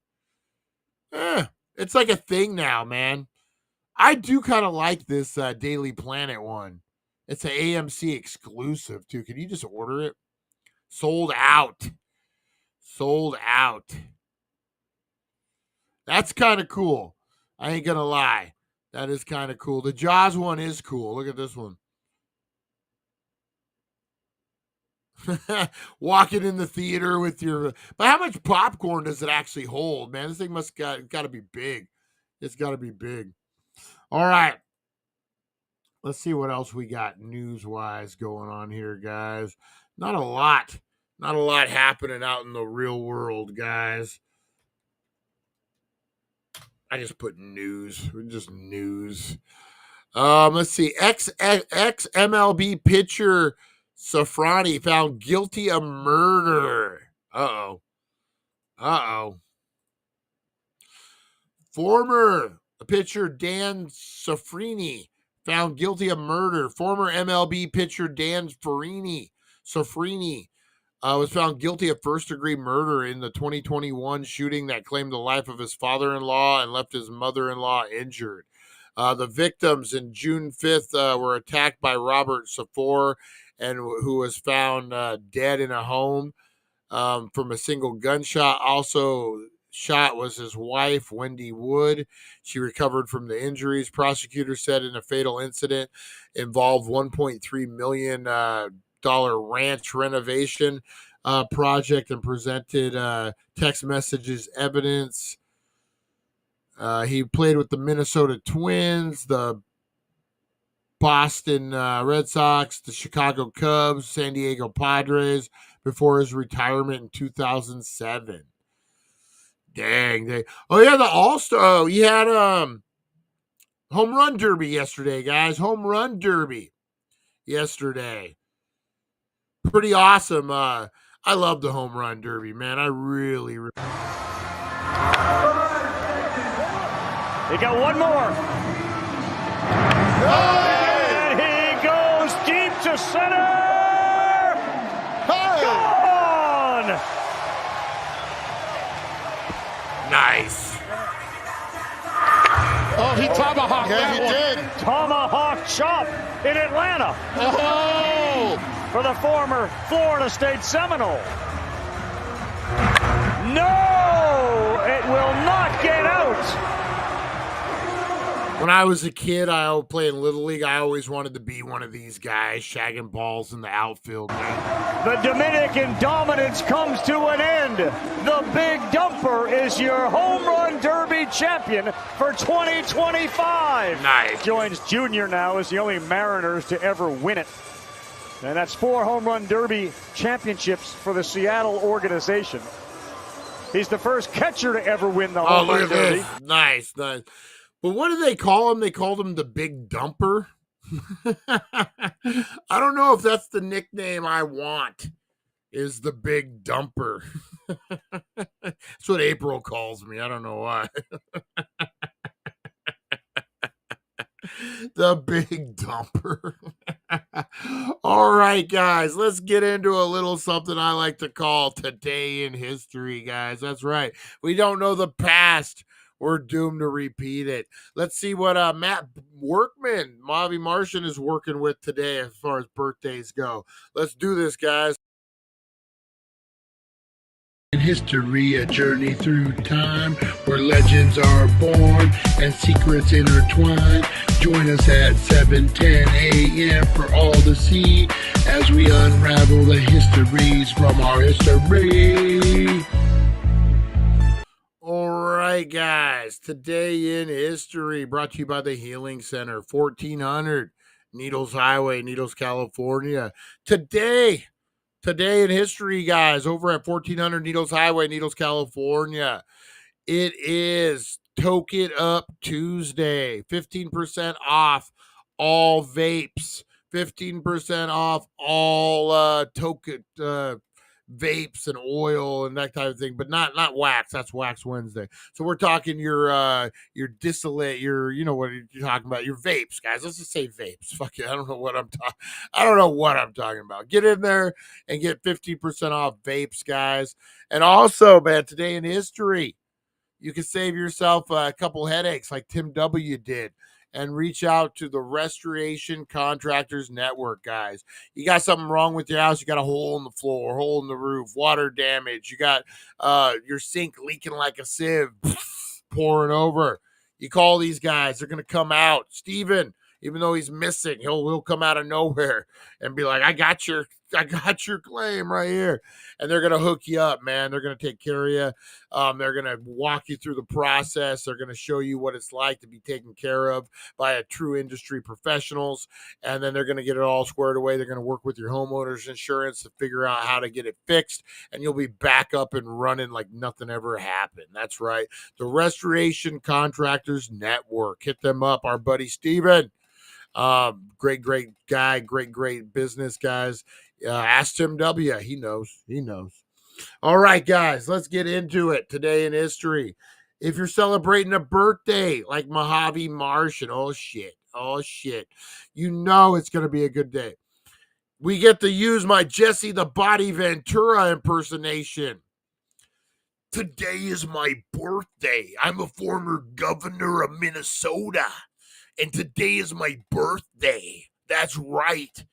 It's like a thing now, man. I do kind of like this Daily Planet one. It's an AMC exclusive, too. Can you just order it? Sold out. That's kind of cool. I ain't going to lie. That is kind of cool. The Jaws one is cool. Look at this one. Walking in the theater with your... But how much popcorn does it actually hold, man? This thing got to be big. It's got to be big. All right. Let's see what else we got news-wise going on here, guys. Not a lot. Not a lot happening out in the real world, guys. I just put news. Just news. Let's see. Ex MLB pitcher Safrani found guilty of murder. Uh-oh. Former pitcher Dan Safrini found guilty of murder. Former MLB pitcher Dan Safrini was found guilty of first-degree murder in the 2021 shooting that claimed the life of his father-in-law and left his mother-in-law injured. The victims in June 5th were attacked by Robert Safor, and who was found dead in a home from a single gunshot. Also shot was his wife, Wendy Wood. She recovered from the injuries. Prosecutors said in a fatal incident involved $1.3 million ranch renovation project and presented text messages evidence. He played with the Minnesota Twins, the Boston Red Sox, the Chicago Cubs, San Diego Padres before his retirement in 2007. Dang. Oh, yeah, the All-Star. Oh, he had home run derby yesterday, guys. Home run derby yesterday. Pretty awesome. I love the home run derby, man. I really. They got one more. And he goes deep to center. Gone. Nice. Oh, he tomahawked Yeah, he that did. Tomahawk chop in Atlanta one. Oh! for the former Florida State Seminole. No, it will not get out. When I was a kid, I was playing Little League. I always wanted to be one of these guys shagging balls in the outfield, man. The Dominican dominance comes to an end. The Big Dumper is your home run derby champion for 2025. Nice. Joins Junior now as the only Mariners to ever win it. And that's 4 home run derby championships for the Seattle organization. He's the first catcher to ever win the home run look at derby. this. Nice. But what do they call him? They called him the Big Dumper. I don't know if that's the nickname I want, is the Big Dumper. That's what April calls me. I don't know why. The Big Dumper. All right, guys, let's get into a little something I like to call Today in History, guys. That's right. We don't know the past. We're doomed to repeat it. Let's see what Matt Workman, Mavi Martian, is working with today as far as birthdays go. Let's do this, guys. In history, a journey through time where legends are born and secrets intertwine. Join us at 7:10 a.m. for all to see as we unravel the histories from our history. All right, guys. Today in History, brought to you by the Healing Center, 1400 Needles Highway, Needles, California. Today in History, guys, over at 1400 Needles Highway, Needles, California, it is Toke It Up Tuesday. 15% off all vapes. 15% off all Toke It vapes and oil and that type of thing, but not wax. That's Wax Wednesday. So we're talking your distillate, you know what you're talking about, your vapes, guys. Let's just say vapes. Fuck it. I don't know what I'm talking about. Get in there and get 50% off vapes, guys. And also, man, today in history, you can save yourself a couple headaches like Tim W did. And reach out to the Restoration Contractors Network, guys. You got something wrong with your house. You got a hole in the floor, hole in the roof, water damage. You got your sink leaking like a sieve, pouring over. You call these guys. They're going to come out. Steven, even though he's missing, he'll come out of nowhere and be like, I got your got your claim right here. And they're going to hook you up, man. They're going to take care of you. They're going to walk you through the process. They're going to show you what it's like to be taken care of by a true industry professionals. And then they're going to get it all squared away. They're going to work with your homeowner's insurance to figure out how to get it fixed. And you'll be back up and running like nothing ever happened. That's right. The Restoration Contractors Network. Hit them up. Our buddy Steven. Great guy, great business guys. Ask Tim W. He knows. All right, guys, let's get into it. Today in history. If you're celebrating a birthday like Mojave Martian, oh shit, you know it's going to be a good day. We get to use my Jesse the Body Ventura impersonation. Today is my birthday. I'm a former governor of Minnesota. And today is my birthday. That's right.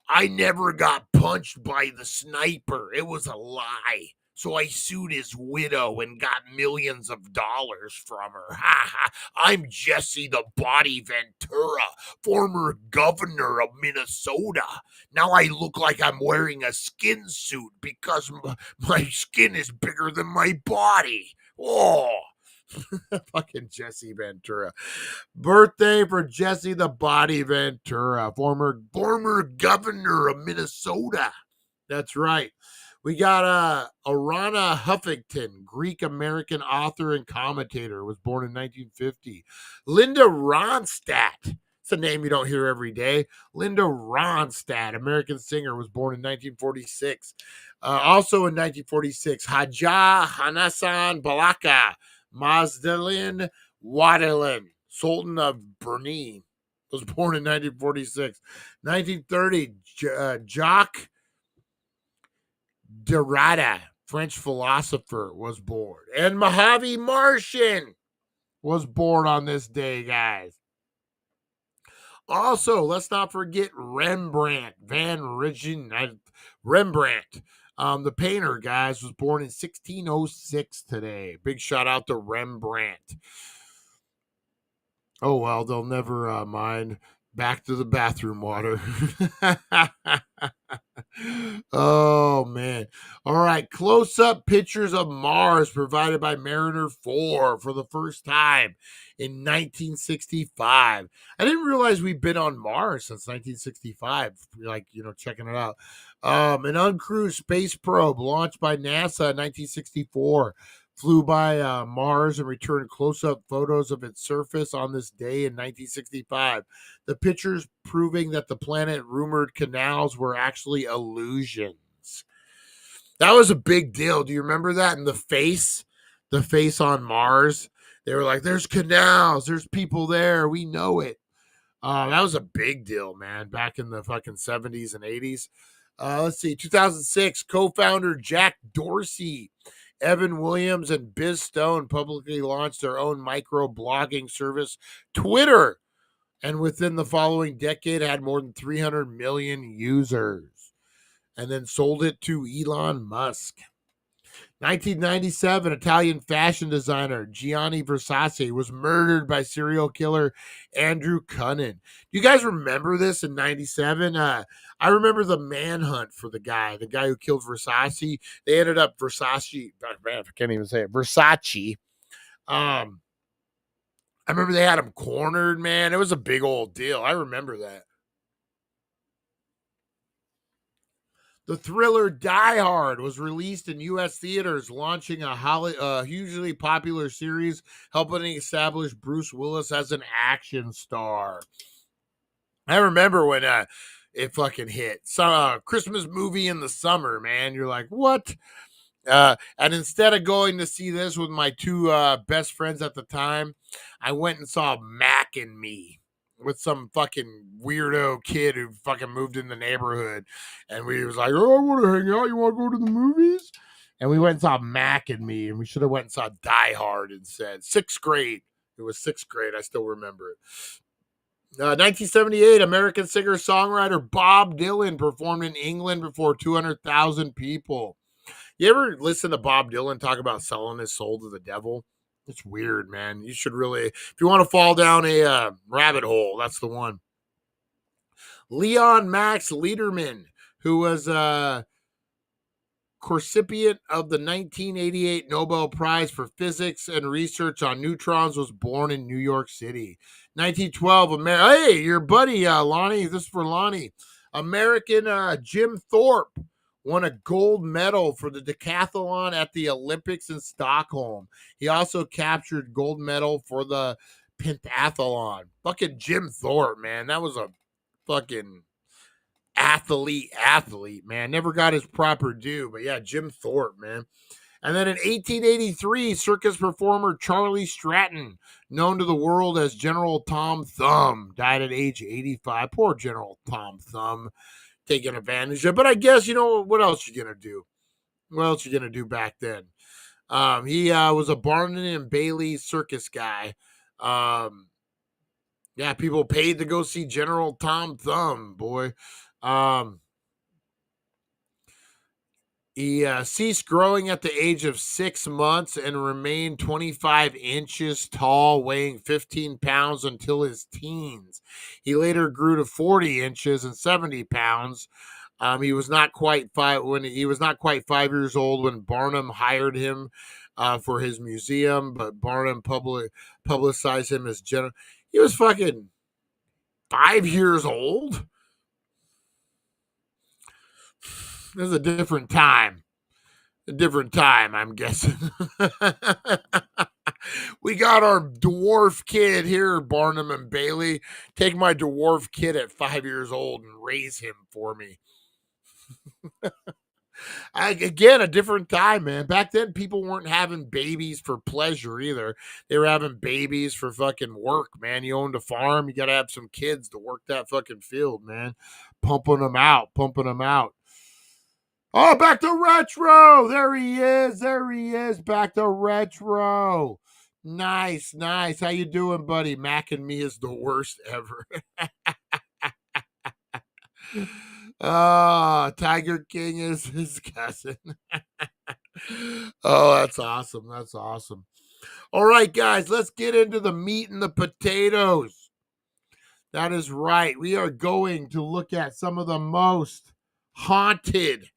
I never got punched by the sniper. It was a lie. So I sued his widow and got millions of dollars from her. I'm Jesse the Body Ventura, former governor of Minnesota. Now I look like I'm wearing a skin suit because my skin is bigger than my body. Oh. Fucking Jesse Ventura. Birthday for Jesse the Body Ventura, former governor of Minnesota. That's right. We got Arana Huffington, Greek-American author and commentator, was born in 1950. Linda Ronstadt. It's a name you don't hear every day. Linda Ronstadt, American singer, was born in 1946. Also in 1946, Haja Hanasan Balaka, Mazdalin Wadilin, Sultan of Brunei, was born in 1946. 1930, Jacques Derrida, French philosopher, was born. And Mojave Martian was born on this day, guys. Also, let's not forget Rembrandt van Rijn. Rembrandt. The painter, guys, was born in 1606 today. Big shout out to Rembrandt. Oh, well, they'll never mind. Back to the bathroom water. Oh, man. All right. Close-up pictures of Mars provided by Mariner 4 for the first time in 1965. I didn't realize we've been on Mars since 1965. Like, checking it out. An uncrewed space probe launched by NASA in 1964 flew by Mars and returned close-up photos of its surface on this day in 1965. The pictures proving that the planet rumored canals were actually illusions. That was a big deal. Do you remember that? And the face on Mars, they were like, there's canals, there's people there, we know it. That was a big deal, man, back in the fucking 70s and 80s. Let's see, 2006, co-founder Jack Dorsey, Evan Williams, and Biz Stone publicly launched their own micro-blogging service, Twitter, and within the following decade had more than 300 million users, and then sold it to Elon Musk. 1997, Italian fashion designer Gianni Versace was murdered by serial killer Andrew Cunanan. Do you guys remember this in 97? I remember the manhunt for the guy who killed Versace. They ended up Versace. Man, I can't even say it. Versace. I remember they had him cornered, man. It was a big old deal. I remember that. The thriller Die Hard was released in U.S. theaters, launching a hugely popular series, helping establish Bruce Willis as an action star. I remember when it fucking hit. So, Christmas movie in the summer, man. You're like, what? And instead of going to see this with my two best friends at the time, I went and saw Mac and Me with some fucking weirdo kid who fucking moved in the neighborhood. And we was like, oh, I want to hang out. You want to go to the movies? And we went and saw Mac and Me, and we should have went and saw Die Hard instead. 6th grade. It was 6th grade. I still remember it. 1978, American singer-songwriter Bob Dylan performed in England before 200,000 people. You ever listen to Bob Dylan talk about selling his soul to the devil? It's weird, man. You should really, if you want to fall down a rabbit hole, that's the one. Leon Max Lederman, who was a recipient of the 1988 Nobel Prize for Physics and Research on Neutrons, was born in New York City. 1912, hey, your buddy, Lonnie, this is for Lonnie. American Jim Thorpe won a gold medal for the decathlon at the Olympics in Stockholm. He also captured gold medal for the pentathlon. Fucking Jim Thorpe, man. That was a fucking athlete, man. Never got his proper due, but yeah, Jim Thorpe, man. And then in 1883, circus performer Charlie Stratton, known to the world as General Tom Thumb, died at age 85. Poor General Tom Thumb, taking advantage of. But I guess, you know, what else you gonna do? What else you gonna do back then? He was a Barnum and Bailey circus guy. Yeah, people paid to go see General Tom Thumb, boy. He ceased growing at the age of 6 months and remained 25 inches tall, weighing 15 pounds until his teens. He later grew to 40 inches and 70 pounds. He was not quite 5 years old when Barnum hired him for his museum, but Barnum publicized him as general. He was fucking 5 years old. This is a different time. I'm guessing. We got our dwarf kid here, Barnum and Bailey. Take my dwarf kid at 5 years old and raise him for me. Again, a different time, man. Back then, people weren't having babies for pleasure either. They were having babies for fucking work, man. You owned a farm. You got to have some kids to work that fucking field, man. Pumping them out. Oh, back to retro. There he is. Back to retro. Nice. How you doing, buddy? Mac and me is the worst ever. Tiger King is his cousin. Oh, that's awesome. All right, guys, let's get into the meat and the potatoes. That is right. We are going to look at some of the most haunted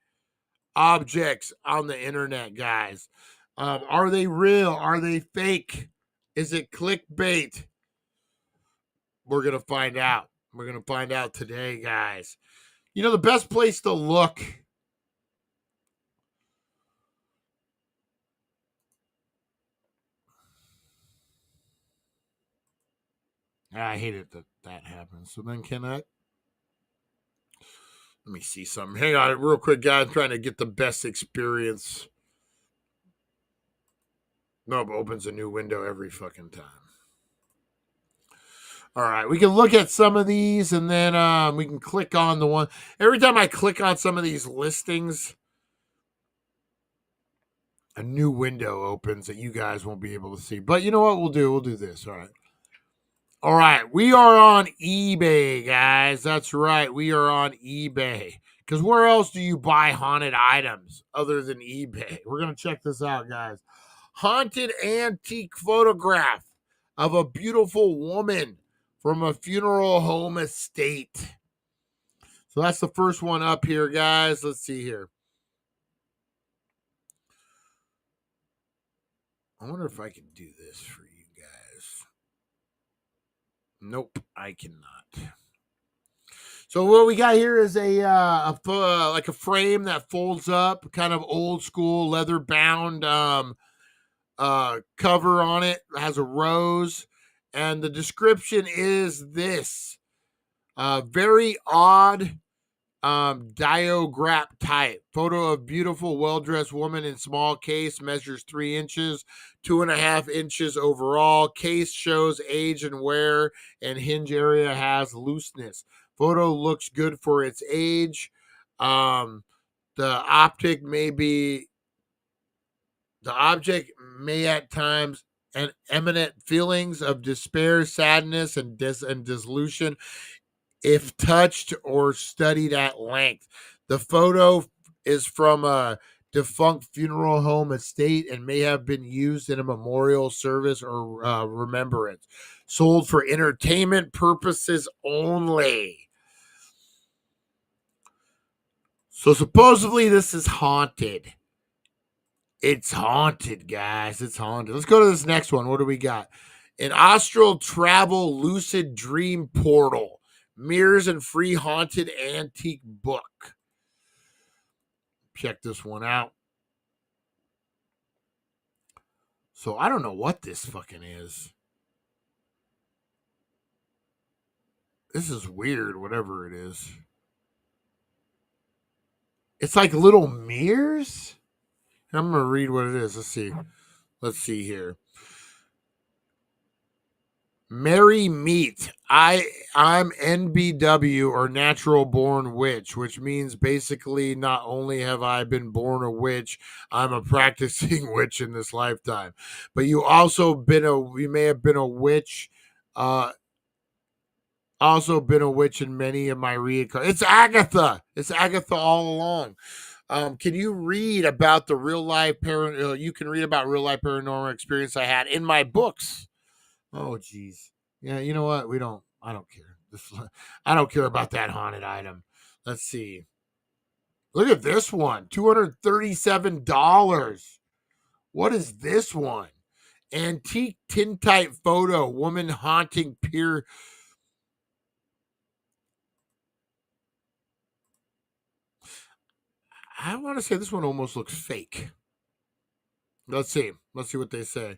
objects on the internet, guys. Are they real? Are they fake? Is it clickbait? We're going to find out. Today, guys. You know, the best place to look I hate it that happens. So then let me see something. Hang on real quick, guys. I'm trying to get the best experience. Nope, opens a new window every fucking time. All right, we can look at some of these, and then we can click on the one. Every time I click on some of these listings, a new window opens that you guys won't be able to see. But you know what we'll do? We'll do this. All right, we are on eBay, guys. That's right, we are on eBay. Because where else do you buy haunted items other than eBay? We're going to check this out, guys. Haunted antique photograph of a beautiful woman from a funeral home estate. So that's the first one up here, guys. Let's see here. I wonder if I can do this for you guys. Nope, I cannot. So what we got here is like a frame that folds up, kind of old school leather bound cover on it. It has a rose. And the description is this. Very odd diagraph type. Photo of beautiful, well-dressed woman in small case, measures 3 inches, 2.5 inches overall. Case shows age and wear, and hinge area has looseness. Photo looks good for its age. The object may at times and eminent feelings of despair, sadness, and dissolution if touched or studied at length. The photo is from a defunct funeral home estate and may have been used in a memorial service or remembrance. Sold for entertainment purposes only. So supposedly this is haunted. It's haunted, guys. It's haunted. Let's go to this next one. What do we got? An astral travel lucid dream portal. Mirrors and free haunted antique book. Check this one out. So I don't know what this fucking is. This is weird, whatever it is. It's like little mirrors. I'm going to read what it is. Let's see here. Merry meet. I'm NBW, or natural born witch, which means basically not only have I been born a witch, I'm a practicing witch in this lifetime. But you may have been a witch, also been a witch in many of my reincarnations. It's Agatha. It's Agatha all along. Can you read about the real life you can read about real life paranormal experience I had in my books. Oh, geez. Yeah, you know what? I don't care. I don't care about that haunted item. Let's see. Look at this one. $237. What is this one? Antique tintype photo. Woman haunting pier. I want to say this one almost looks fake. Let's see. Let's see what they say.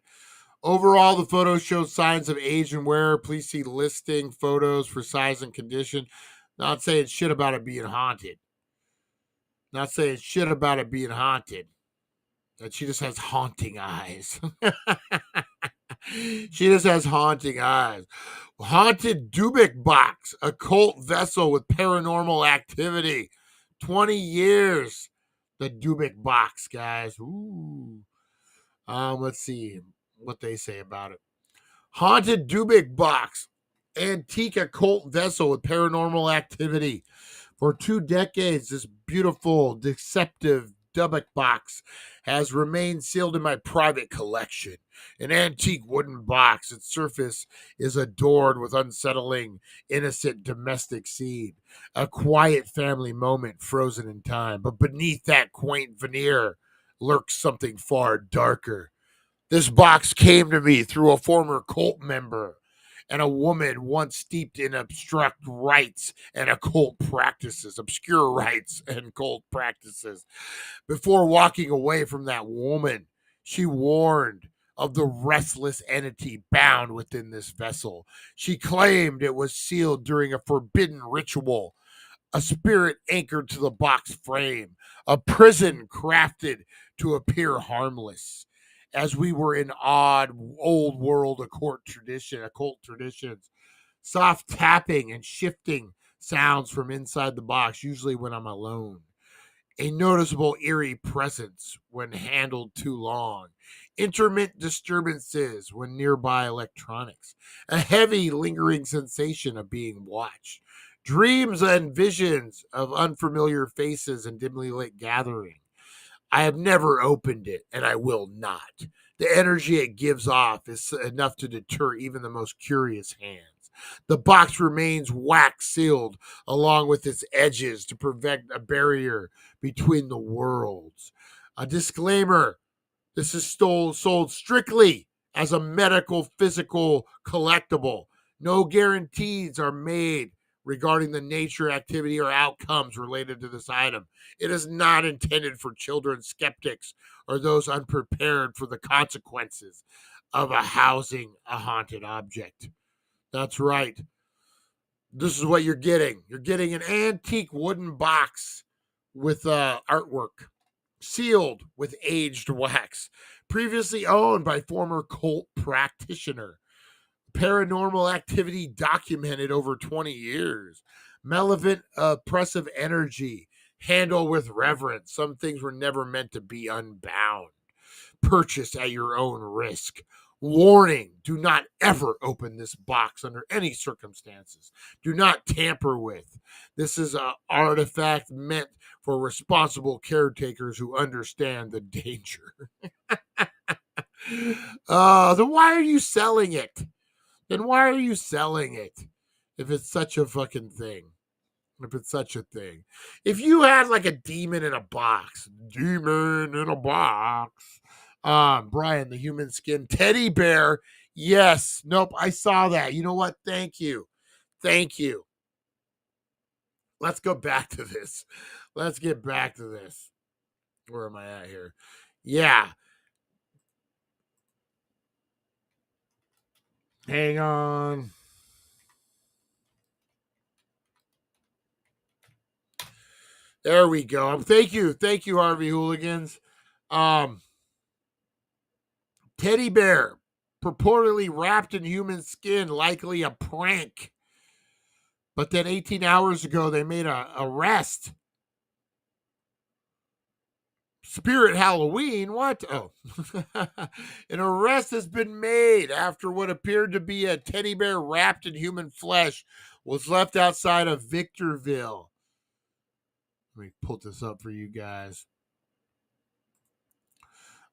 Overall, the photo shows signs of age and wear. Please see listing photos for size and condition. Not saying shit about it being haunted. Not saying shit about it being haunted. That she just has haunting eyes. She just has haunting eyes. Haunted Dybbuk Box, occult vessel with paranormal activity. 20 years. The Dybbuk Box, guys. Ooh. Let's see what they say about it. Haunted Dybbuk Box, antique occult vessel with paranormal activity. For 2 decades, this beautiful, deceptive Dybbuk Box has remained sealed in my private collection. An antique wooden box. Its surface is adorned with unsettling, innocent domestic scene. A quiet family moment frozen in time. But beneath that quaint veneer lurks something far darker. This box came to me through a former cult member and a woman once steeped in obscure rites and occult practices. Before walking away from that woman, she warned of the restless entity bound within this vessel. She claimed it was sealed during a forbidden ritual, a spirit anchored to the box frame, a prison crafted to appear harmless. As we were in odd old world occult traditions, soft tapping and shifting sounds from inside the box, usually when I'm alone. A noticeable eerie presence when handled too long. Intermittent disturbances when nearby electronics. A heavy, lingering sensation of being watched. Dreams and visions of unfamiliar faces and dimly lit gathering. I have never opened it, and I will not. The energy it gives off is enough to deter even the most curious hands. The box remains wax sealed along with its edges to prevent a barrier between the worlds. A disclaimer: this is sold strictly as a medical physical collectible. No guarantees are made regarding the nature, activity, or outcomes related to this item. It is not intended for children, skeptics, or those unprepared for the consequences of housing a haunted object. That's right. This is what you're getting. You're getting an antique wooden box with artwork, sealed with aged wax, previously owned by former cult practitioner. Paranormal activity documented over 20 years. Malevolent, oppressive energy. Handle with reverence. Some things were never meant to be unbound. Purchase at your own risk. Warning: do not ever open this box under any circumstances. Do not tamper with. This is an artifact meant for responsible caretakers who understand the danger. Then why are you selling it? Then why are you selling it if it's such a fucking thing? if it's such a thing. If you had like a demon in a box, Brian, the human skin teddy bear. Yes. Nope. I saw that. You know what? Thank you. Let's go back to this. Let's get back to this. Where am I at here? Yeah. Hang on. There we go. Thank you, Harvey Hooligans. Teddy bear purportedly wrapped in human skin, likely a prank. But then 18 hours ago, they made a arrest. Spirit Halloween? What? Oh. An arrest has been made after what appeared to be a teddy bear wrapped in human flesh was left outside of Victorville. Let me pull this up for you guys.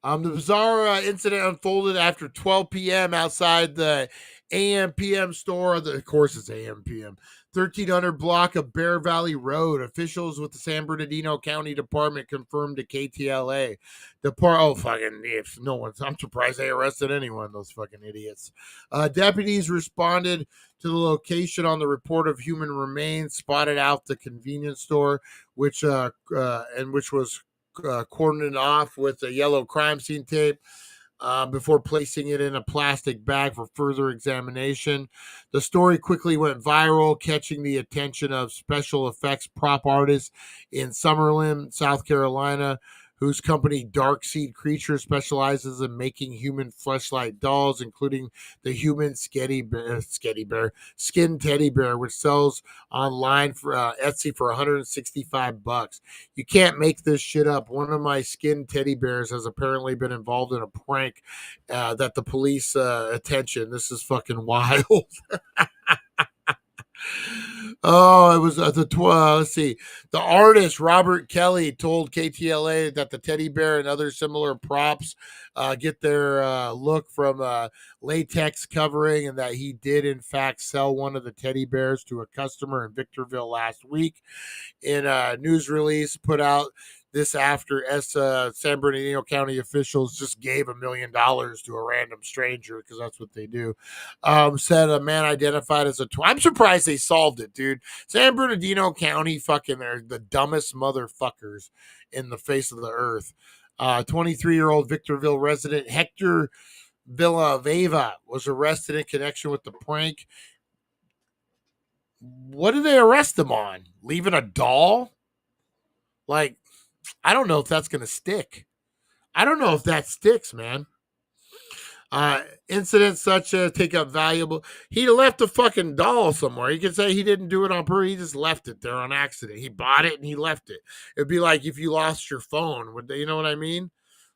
The bizarre incident unfolded after 12 p.m. outside the AM/PM store. Of course, it's AM/PM. 1300 block of Bear Valley Road. Officials with the San Bernardino County Department confirmed to KTLA. I'm surprised they arrested anyone, those fucking idiots. Deputies responded to the location on the report of human remains spotted out the convenience store, which was cordoned off with a yellow crime scene tape before placing it in a plastic bag for further examination. The story quickly went viral, catching the attention of special effects prop artists in Summerlin, South Carolina, whose company Dark Seed Creature specializes in making human fleshlight dolls, including the human skin teddy bear, which sells online for Etsy for $165. You can't make this shit up. One of my skin teddy bears has apparently been involved in a prank that the police attention. This is fucking wild. Oh, it was let's see. The artist Robert Kelly told KTLA that the teddy bear and other similar props get their look from latex covering, and that he did in fact sell one of the teddy bears to a customer in Victorville last week. In a news release put out this after San Bernardino County officials just gave $1 million to a random stranger, because that's what they do. Said a man identified as I'm surprised they solved it, dude. San Bernardino County, fucking, they're the dumbest motherfuckers in the face of the earth. 23-year-old Victorville resident Hector Villaveva was arrested in connection with the prank. What did they arrest him on? Leaving a doll? Like, I don't know if that's going to stick. I don't know if that sticks, man. Incidents such as take up valuable. He left a fucking doll somewhere. You could say he didn't do it on purpose. He just left it there on accident. He bought it and he left it. It'd be like if you lost your phone. Would they, you know what I mean?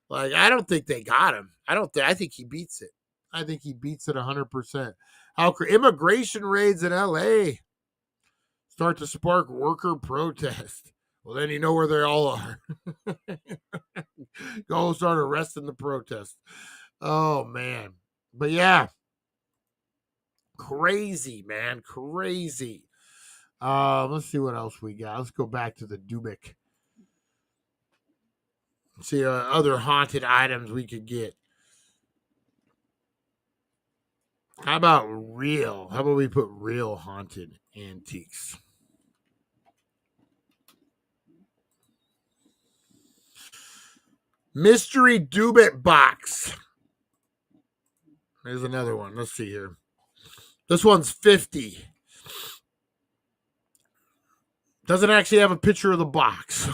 Like, I don't think they got him. I think he beats it. I think he beats it 100%. Immigration raids in LA start to spark worker protest. Well, then you know where they all are. Go start arresting the protest. Oh, man. But yeah. Crazy, man. Crazy. Let's see what else we got. Let's go back to the Dybbuk. See other haunted items we could get. How about we put real haunted antiques? Mystery Dybbuk Box. There's another one. Let's see here. This one's $50. Doesn't actually have a picture of the box.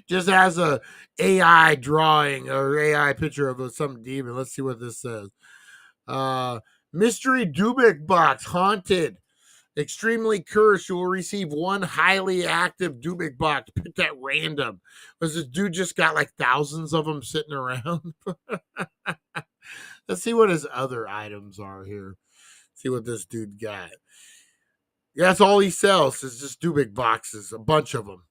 Just has a AI drawing or AI picture of some demon. Let's see what this says. Mystery Dybbuk Box, haunted. Extremely cursed. You will receive one highly active Dybbuk box picked at random. Because this dude just got like thousands of them sitting around. Let's see what his other items are here. See what this dude got. Yeah, that's all he sells is just Dybbuk boxes. A bunch of them.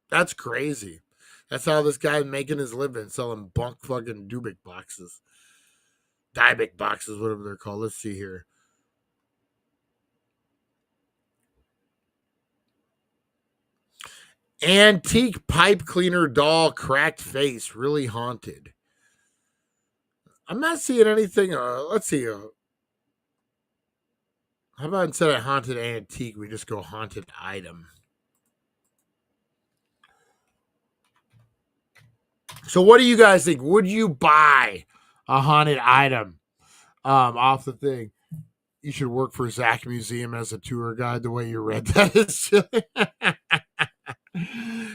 That's crazy. That's how this guy's making his living, selling bunk fucking Dybbuk boxes. Dybbuk boxes, whatever they're called. Let's see here. Antique pipe cleaner doll, cracked face, really haunted. I'm not seeing anything. Let's see. How about instead of haunted antique, we just go haunted item? So what do you guys think? Would you buy a haunted item off the thing? You should work for Zach Museum as a tour guide. The way you read that is silly.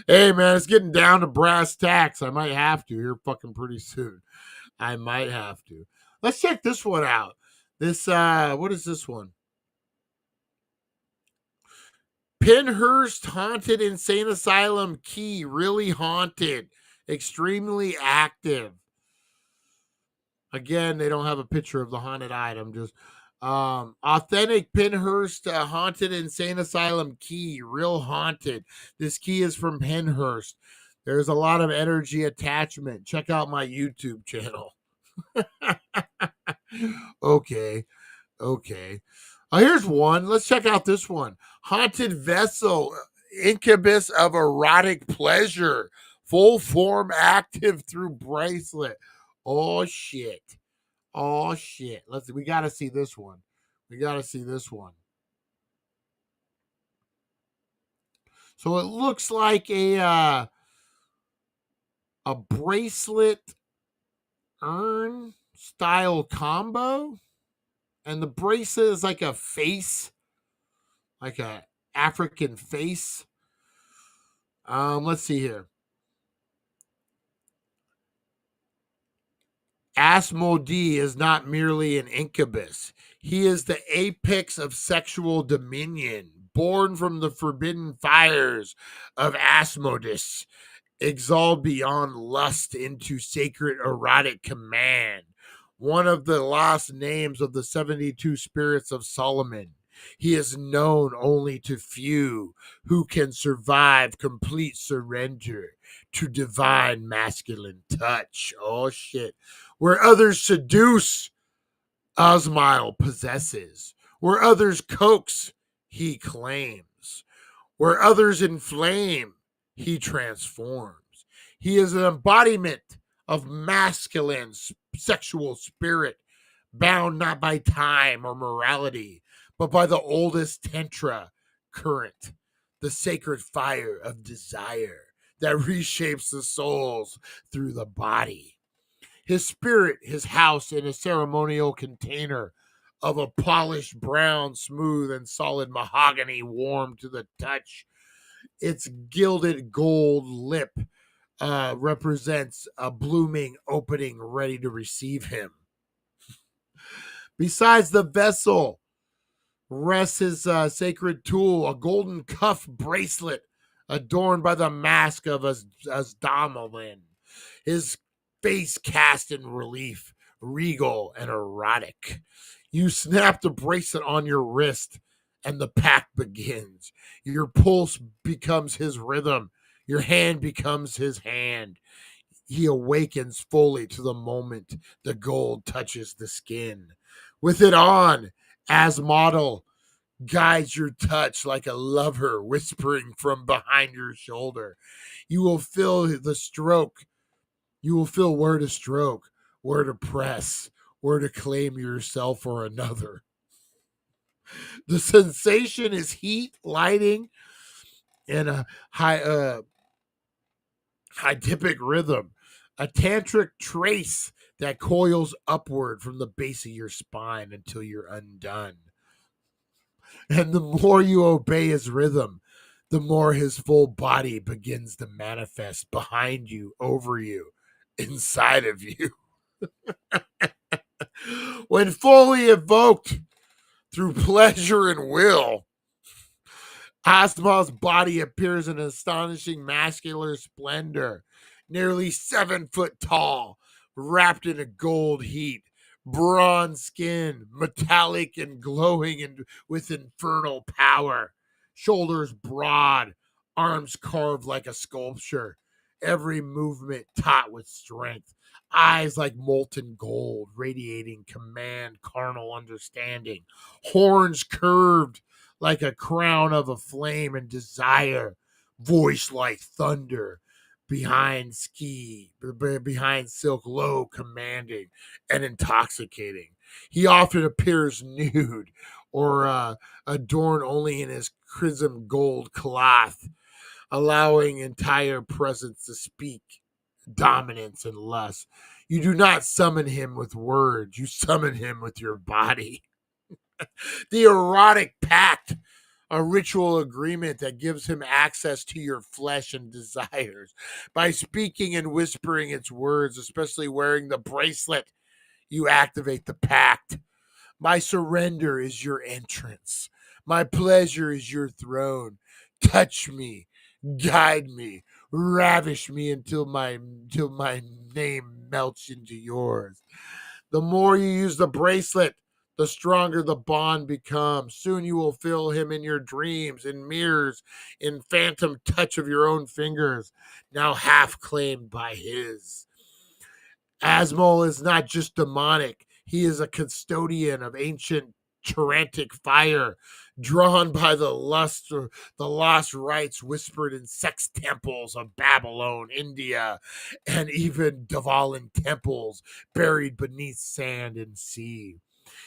Hey, man, it's getting down to brass tacks. I might have to here fucking pretty soon. I might have to. Let's check this one out. This, what is this one? Pinhurst Haunted Insane Asylum Key. Really haunted. Extremely active. Again, they don't have a picture of the haunted item. Just authentic Pinhurst Haunted Insane Asylum Key. Real haunted. This key is from Pinhurst. There's a lot of energy attachment. Check out my YouTube channel. Okay. Here's one. Let's check out this one. Haunted Vessel. Incubus of Erotic Pleasure. Full form active through bracelet. Oh, shit. We got to see this one. So it looks like a bracelet urn style combo. And the bracelet is like a face, like a African face. Let's see here. Asmodee is not merely an incubus. He is the apex of sexual dominion, born from the forbidden fires of Asmodeus, exalted beyond lust into sacred erotic command. One of the lost names of the 72 spirits of Solomon. He is known only to few who can survive complete surrender to divine masculine touch. Oh, shit. Where others seduce, Osmile possesses. Where others coax, he claims. Where others inflame, he transforms. He is an embodiment of masculine sexual spirit, bound not by time or morality, but by the oldest tantra current, the sacred fire of desire that reshapes the souls through the body. His spirit, his house in a ceremonial container of a polished brown, smooth, and solid mahogany, warm to the touch. Its gilded gold lip represents a blooming opening ready to receive him. Besides the vessel rests his sacred tool, a golden cuff bracelet adorned by the mask of Asdamalin. His face cast in relief, regal and erotic. You snap the bracelet on your wrist and the pact begins. Your pulse becomes his rhythm. Your hand becomes his hand. He awakens fully to the moment the gold touches the skin. With it on, as model, guides your touch like a lover whispering from behind your shoulder. You will feel the stroke. You will feel where to stroke, where to press, where to claim yourself or another. The sensation is heat, lighting, and a Dybbuk rhythm, a tantric trace that coils upward from the base of your spine until you're undone. And the more you obey his rhythm, the more his full body begins to manifest behind you, over you, inside of you. When fully evoked through pleasure and will, Asma's body appears in astonishing masculine splendor, nearly 7 foot tall, wrapped in a gold heat, bronze skin, metallic and glowing with infernal power, shoulders broad, arms carved like a sculpture, every movement taut with strength, eyes like molten gold, radiating command, carnal understanding, horns curved like a crown of a flame and desire, voice like thunder, behind silk, low, commanding, and intoxicating. He often appears nude or adorned only in his crimson gold cloth, allowing entire presence to speak dominance and lust. You do not summon him with words, you summon him with your body. The erotic pact, a ritual agreement that gives him access to your flesh and desires. By speaking and whispering its words, especially wearing the bracelet, you activate the pact. My surrender is your entrance. My pleasure is your throne. Touch me, guide me, ravish me until my name melts into yours. The more you use the bracelet, the stronger the bond becomes. Soon you will feel him in your dreams, in mirrors, in phantom touch of your own fingers, now half claimed by his. Asmol is not just demonic. He is a custodian of ancient tyrantic fire, drawn by the lust or the lost rites whispered in sex temples of Babylon, India, and even Dvalan temples buried beneath sand and sea.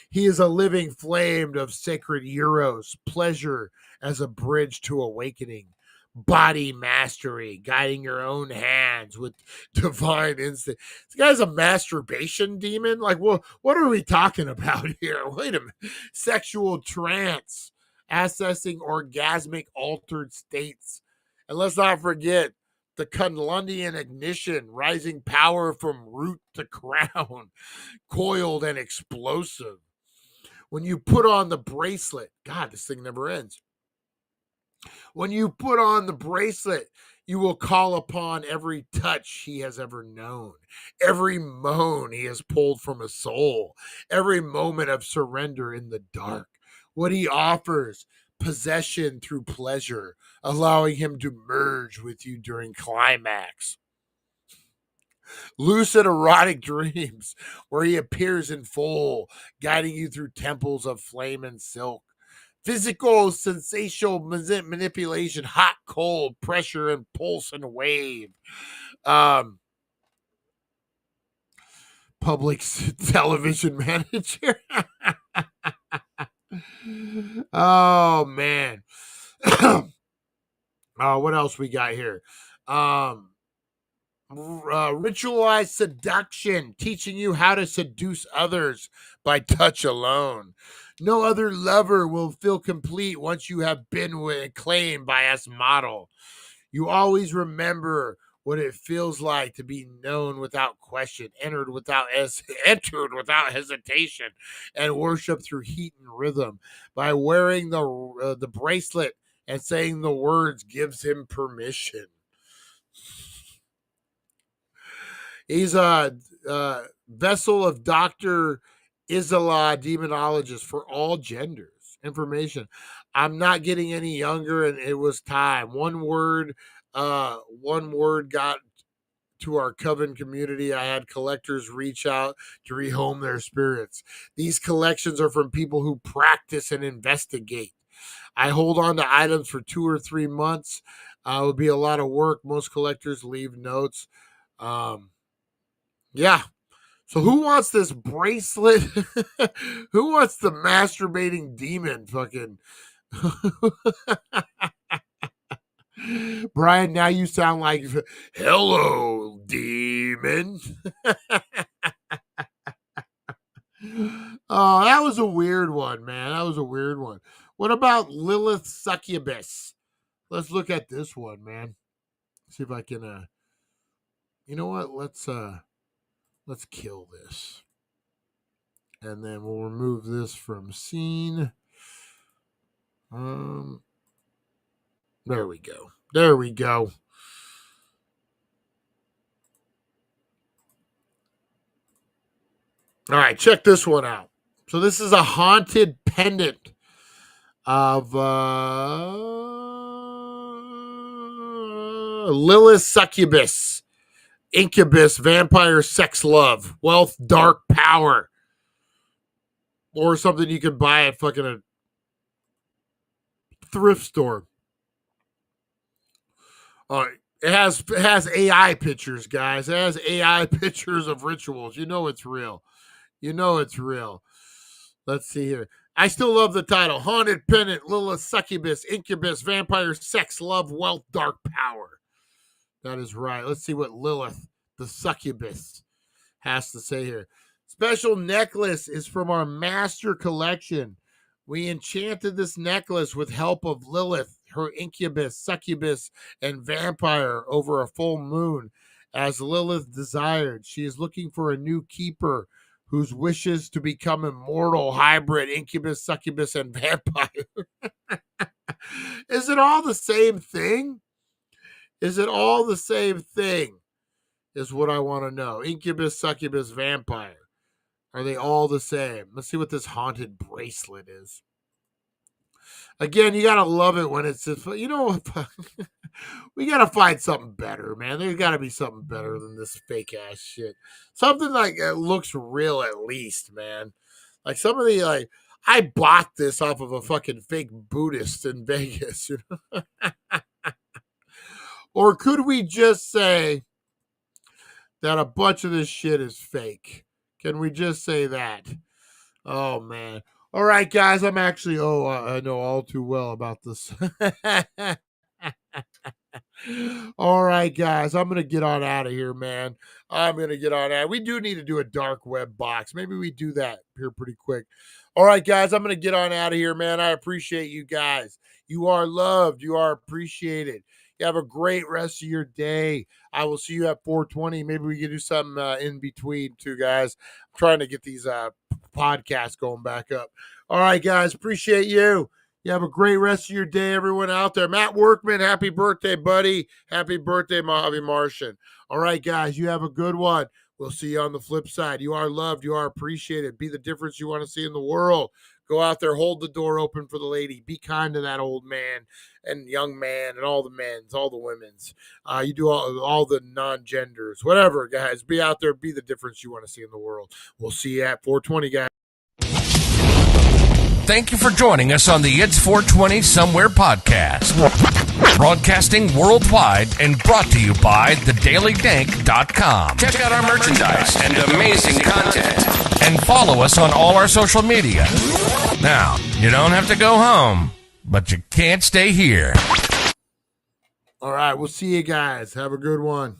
He is a living flame of sacred eros, pleasure as a bridge to awakening, body mastery, guiding your own hands with divine instinct. This guy's a masturbation demon? Like, well, what are we talking about here? Wait a minute. Sexual trance, accessing orgasmic altered states. And let's not forget the Kunlundian ignition, rising power from root to crown, coiled and explosive. When you put on the bracelet, God, this thing never ends. When you put on the bracelet, you will call upon every touch he has ever known, every moan he has pulled from his soul, every moment of surrender in the dark. What he offers, possession through pleasure, allowing him to merge with you during climax. Lucid erotic dreams, where he appears in full, guiding you through temples of flame and silk. Physical, sensational manipulation, hot, cold, pressure, and pulse and wave. Public television manager. Oh, man. What else we got here? Ritualized seduction, teaching you how to seduce others by touch alone. No other lover will feel complete once you have been claimed by us model. You always remember what it feels like to be known without question, entered without hesitation, and worship through heat and rhythm. By wearing the bracelet and saying the words gives him permission. He's a vessel of Dr. Isola, demonologist for all genders. Information. I'm not getting any younger, and it was time. One word got to our coven community. I had collectors reach out to rehome their spirits. These collections are from people who practice and investigate. I hold on to items for 2 or 3 months. It would be a lot of work. Most collectors leave notes. Yeah. So who wants this bracelet? Who wants the masturbating demon fucking? Brian, now you sound like, hello, demon. Oh, that was a weird one, man. That was a weird one. What about Lilith Succubus? Let's look at this one, man. See if I can, you know what? Let's kill this. And then we'll remove this from scene. There we go. There we go. All right, check this one out. So this is a haunted pendant of Lilith succubus, incubus, vampire, sex, love, wealth, dark, power. Or something you can buy at fucking a thrift store. It has AI pictures, guys. It has AI pictures of rituals. You know it's real. You know it's real. Let's see here. I still love the title. Haunted Pendant, Lilith Succubus, Incubus, Vampire, Sex, Love, Wealth, Dark Power. That is right. Let's see what Lilith, the Succubus, has to say here. Special necklace is from our master collection. We enchanted this necklace with help of Lilith, her incubus, succubus, and vampire over a full moon. As Lilith desired, she is looking for a new keeper whose wishes to become immortal, hybrid, incubus, succubus, and vampire. Is it all the same thing? Is it all the same thing? Is what I want to know. Incubus, succubus, vampire. Are they all the same? Let's see what this haunted bracelet is. Again, you got to love it when it's just, you know, we got to find something better, man. There's got to be something better than this fake ass shit. Something like that looks real at least, man. Like some of the, like, I bought this off of a fucking fake Buddhist in Vegas, you know? Or could we just say that a bunch of this shit is fake? Can we just say that? Oh, man. All right, guys, I'm actually, I know all too well about this. All right, guys, I'm going to get on out of here, man. I'm going to get on out. We do need to do a dark web box. Maybe we do that here pretty quick. All right, guys, I'm going to get on out of here, man. I appreciate you guys. You are loved. You are appreciated. You have a great rest of your day. I will see you at 420. Maybe we can do something in between too, guys. I'm trying to get these podcasts going back up. All right, guys. Appreciate you. You have a great rest of your day, everyone out there. Matt Workman, happy birthday, buddy. Happy birthday, Mojave Martian. All right, guys. You have a good one. We'll see you on the flip side. You are loved. You are appreciated. Be the difference you want to see in the world. Go out there, hold the door open for the lady. Be kind to that old man and young man and all the men's, all the women's. You do all the non-genders, whatever, guys. Be out there. Be the difference you want to see in the world. We'll see you at 420, guys. Thank you for joining us on the It's 420 Somewhere podcast. Broadcasting worldwide and brought to you by thedailydank.com. Check out our merchandise and amazing content. And follow us on all our social media. Now, you don't have to go home, but you can't stay here. All right, we'll see you guys. Have a good one.